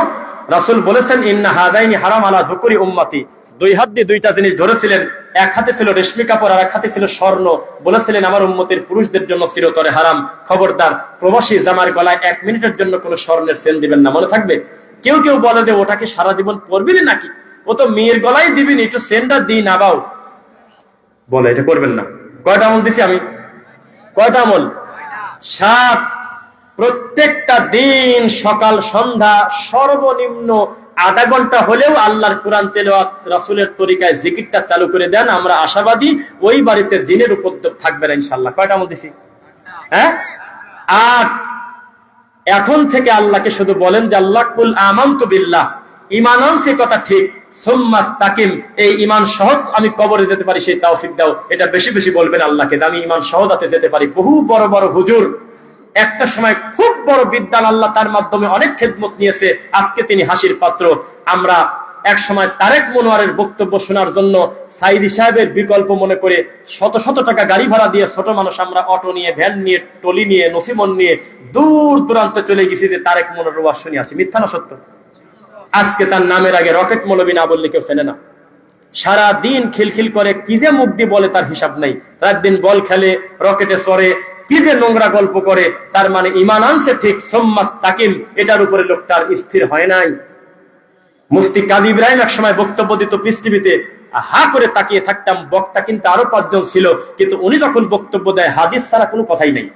রাসূল বলেছেন ইন্না হাদাইনি হারাম আলা যুকুরি উম্মতি। 2 হাত দিয়ে 2টা জিনিস ধরেছিলেন, এক হাতে ছিল রেশমি কাপড় আর এক হাতে ছিল স্বর্ণ। বলেছিলেন আমার উম্মতের পুরুষদের জন্য চিরতরে হারাম। খবরদার, প্রবাসী জামার গলায় 1 মিনিটের জন্য কোনো স্বর্ণের চেন দিবেন না, মনে থাকবে। কেউ কেউ বলে যে ওটাকে সারা জীবন পরবিনি নাকি, ও তো মেয়ের গলায় দিবিনি, একটু চেনটা দিই না বাও, বলে এটা করবেন না। কয়টা আমল দিছি আমি? কয়টা আমল? 7। প্রত্যেকটা দিন সকাল সন্ধ্যা সর্বনিম্ন আধা ঘন্টা হলেও আল্লাহর কোরআন তেলাওয়াত, রাসূলের তরিকায় জিকিরটা চালু করে দেন। আমরা আশাবাদী ওই বাড়িতে জিনের উপদ্রব থাকবে না ইনশাআল্লাহ। কয়টা আমল দিছি? হ্যাঁ, 8। এখন থেকে আল্লাহকে শুধু বলেন যে আল্লাহ কুল আমানতু বিল্লাহ, ঈমান আনছি কথা ঠিক, সুম্মাস্তাকিম, এই ঈমান সহ আমি কবরে যেতে পারি সেই তৌফিক দাও। এটা বেশি বেশি বলবেন আল্লাহকে, আমি ঈমান সহদাতে যেতে পারি। বহু বড় বড় হুজুর একটা সময় খুব বড় বিদ্যান, আল্লাহ তার মাধ্যমে অনেক খেদমত নিয়েছে, আজকে তিনি হাসির পাত্র। আমরা এক সময় তারেক মনোয়ারের বক্তব্য শোনার জন্য সাইদি সাহেবের বিকল্প মনে করে শত শত টাকা গাড়ি ভাড়া দিয়ে ছোট মানুষ আমরা অটো নিয়ে, ভ্যান নিয়ে, টলি নিয়ে, নসিমন নিয়ে দূর দূরান্তে চলে গেছি যে তারেক মনোয়ারের ওয়াজ শুনে আসি। মিথ্যা না সত্য? আজকে তার নামের আগে রকেট মৌলবী না বললে কেউ চেনে না। সারা দিন খিলখিল করে, কি যে মুখ দিয়ে বলে তার হিসাব নেই। রাত দিন বল খেলে, রকেটে চড়ে, কি যে নোংরা গল্প করে। তার মানে ঈমান আনছে ঠিক, সুম্মাস্তাকিম, এটার উপরে লোকটার স্থির হয় নাই। মুফতি কাজী ইব্রাহিম এক সময় বক্তব্য দিত পিস টিভিতে, হা করে তাকিয়ে থাকতাম। বক্তা কিন্তু আরো 5 জন ছিল, কিন্তু উনি যখন বক্তব্য দেয় হাদিস ছাড়া কোনো কথাই নেই।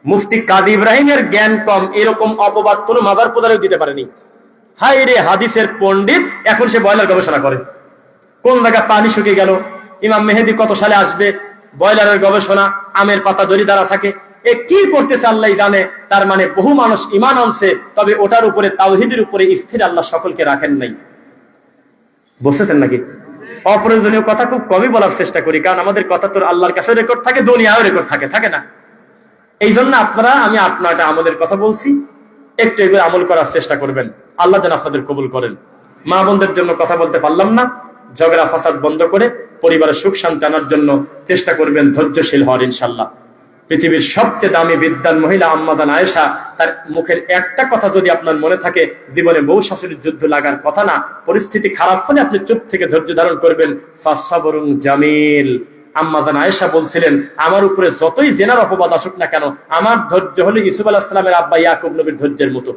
মুফতি কাজী ইব্রাহিমের জ্ঞান কম, এরকম অপবাদ কোনো মাজার পূজারেও দিতে পারেনি। হাই রে, হাদিসের পণ্ডিত, এখন সে বয়লার গবেষণা করে। কোন জায়গায় পানি শুকিয়ে গেল, ইমাম মেহেদী কত সালে আসবে, বয়লারের গবেষণা, আমের পাতা দড়ি দ্বারা থাকে, এ কি করতেছে আল্লাহ জানে। তার মানে বহু মানুষ ঈমান আনছে, তবে ওটার উপরে, তাওহীদের উপরে স্থির আল্লাহ সকলকে রাখেন নাই। বুঝতেছেন নাকি? অপ্রয়োজনীয় কথা খুব কমই বলার চেষ্টা করি, কারণ আমাদের কথা তো আল্লাহর কাছে রেকর্ড থাকে, দুনিয়াও রেকর্ড থাকে না? এই জন্য আমি আপনার আমলের কথা বলছি, একটু এগুলো আমল করার চেষ্টা করবেন। আল্লাহ যেন আপনাদের কবুল করেন। মা বোনদের জন্য কথা বলতে পারলাম না, ঝগড়া ফাসাদ বন্ধ করে পরিবারের সুখ শান্তি আনার জন্য চেষ্টা করবেন, ধৈর্যশীল হওয়ার ইনশাল্লাহ। পৃথিবীর সবচেয়ে দামি বিদ্যান মহিলা আম্মা জান আয়েশা, তার মুখের একটা কথা যদি আপনার মনে থাকে, জীবনে বউ শাশুড়ির যুদ্ধ লাগার কথা না, পরিস্থিতি খারাপ হলে আপনি চুপ থেকে ধৈর্য ধারণ করবেন। ফাসাবরুন জামিল। আম্মা জান আয়েশা বলছিলেন, আমার উপরে যতই জেনার অপবাদ আসুক না কেন, আমার ধৈর্য হলো ইউসুফ আলাইহিস সালামের আব্বা ইয়াকুব নবীর ধৈর্যের মতো।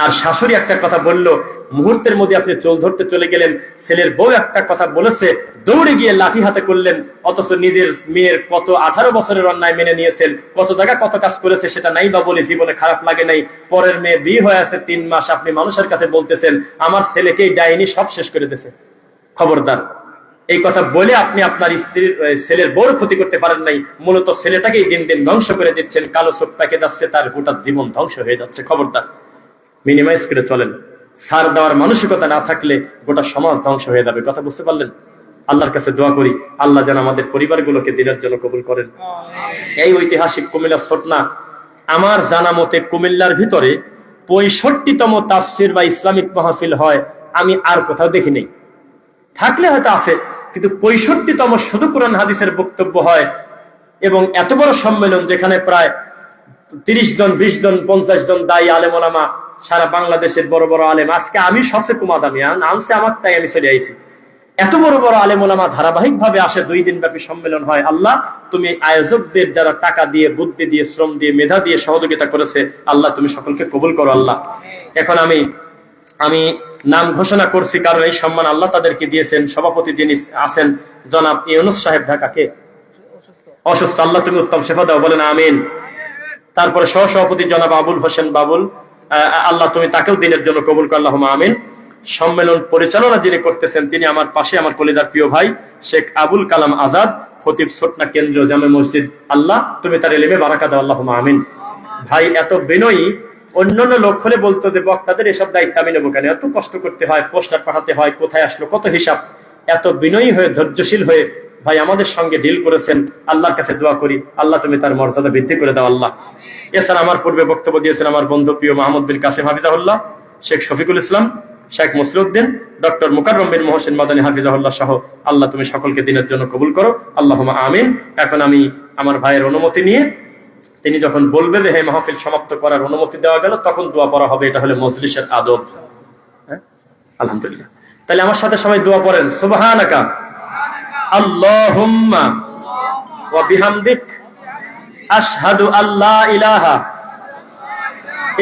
আর শাশুড়ি একটা কথা বলল, মুহূর্তের মধ্যে আপনি চোল ধরতে চলে গেলেন। ছেলের বউ একটা কথা বলেছে, দৌড়ে গিয়ে লাঠি হাতে করলেন, অথচ নিজের মেয়ের কত 18 বছরের অন্যায় মেনে নিয়েছেন, কত জায়গা কত কাজ করেছে সেটা নাই বা বলে জীবনে খারাপ লাগে নাই। পরের মেয়ে বিয়ে হয়ে আছে 3 মাস, আপনি মানুষের কাছে বলতেছেন আমার ছেলেকেই ডাইনি সব শেষ করে দিয়েছে। খবরদার, এই কথা বলে আপনি আপনার স্ত্রীর, ছেলের বড় ক্ষতি করতে পারেন নাই, মূলত ছেলেটাকেই দিন দিন ধ্বংস করে দিচ্ছেন। কালো চোখ পেকে যাচ্ছে, তার গোটা জীবন ধ্বংস হয়ে যাচ্ছে। খবরদার, মিনিমাইজ করে চলেন। ছাড় দেওয়ার মানসিকতা না থাকলে গোটা সমাজ ধ্বংস হয়ে যাবে। কথা বুঝতে পারলেন? আল্লাহর কাছে দোয়া করি, আল্লাহ যেন আমাদের পরিবারগুলোকে দিনের জন্য কবুল করেন। এই ঐতিহাসিক কুমিল্লা ছোটনা, আমার জানা মতে কুমিল্লার ভিতরে 65তম তাফসির বা ইসলামিক মাহফিল হয়, আমি আর কোথাও দেখি নেই। থাকলে হয়তো আছে, কিন্তু 65তম শুধু কোরআন হাদিসের বক্তব্য হয়। এবং এত বড় সম্মেলন, যেখানে প্রায় 30 জন, 20 জন, 50 জন দায়ী আলেম ওলামা, সারা বাংলাদেশের বড় বড় আলেম। আজকে আমি সবচেয়ে কুমাদামি আনছে আমার, তাই আমি চলে আইছি। এত বড় বড় আলেম ওলামা ধারাবাহিক ভাবে আসে, 2 দিন ব্যাপী সম্মেলন হয়। আল্লাহ, তুমি আয়োজকদের যারা টাকা দিয়ে, বুদ্ধি দিয়ে, শ্রম দিয়ে, মেধা দিয়ে সহযোগিতা করেছে, আল্লাহ তুমি সকলকে কবুল করো আল্লাহ। এখন আমি নাম ঘোষণা করছি, কারণ এই সম্মান আল্লাহ তাদেরকে দিয়েছেন। সভাপতি যিনি আছেন জনাব ইউনুস সাহেব, ঢাকাকে অসুস্থ, আল্লাহ তুমি উত্তম শেফা দাও, বলেন আমিন। তারপরে সহসভাপতি জনাব আবুল হোসেন বাবুল, আল্লাহ তুমি তাকেও দিনের জন্য কবুল করো, আল্লাহুম্মা আমিন। সম্মেলন পরিচালনা যিনি করতেছেন, তিনি আমার পাশে আমার কলিজার প্রিয় ভাই শেখ আবুল কালাম আজাদ, খতিব ছোটনা কেন্দ্রীয় জামে মসজিদ। আল্লাহ তুমি তার ইলমে বারাকা দাও, আল্লাহুম্মা আমিন। ভাই এত বিনয়ী, অন্যান্য লোক হলে বলতো যে বক্তাদের এসব দায়িত্ব আমি নেবো কেন, এত কষ্ট করতে হয়, পোস্টার পাঠাতে হয়, কোথায় আসলো কত হিসাব। এত বিনয়ী হয়ে, ধৈর্যশীল হয়ে ভাই আমাদের সঙ্গে ডিল করেছেন। আল্লাহর কাছে দোয়া করি, আল্লাহ তুমি তার মর্যাদা বৃদ্ধি করে দাও আল্লাহ। এছাড়া আমার পূর্বে বক্তব্য দিয়েছেন আমার বন্ধু প্রিয় মাহমুদ বিন কাসিম হাফিজাহুল্লাহ, শেখ শফিকুল ইসলাম, শেখ মুসলিউদ্দিন, ডক্টর মুকাররম বিন মোহসিন মাদানী হাফিজাহুল্লাহ সহ, আল্লাহ তুমি সকলকে দিনের জন্য কবুল করো, আল্লাহুম্মা আমিন। এখন আমি আমার ভাইয়ের অনুমতি নিয়ে, তিনি যখন বলবে যে হে মাহফিল সমাপ্ত করার অনুমতি দেওয়া গেল, তখন দোয়া পড়া হবে। এটা হলো মজলিসের আদব। আলহামদুলিল্লাহ। তাহলে আমার সাথে সবাই দোয়া পড়েন, সুবহানাকা আল্লাহুম্মা ওয়া বিহামদিক আশহাদু আল্লা ইলাহা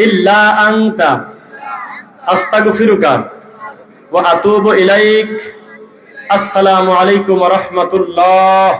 ইল্লা আনতা আস্তাগফিরুকা ওয়া আতুবু ইলাইক। আসসালামু আলাইকুম ওয়া রাহমাতুল্লাহ।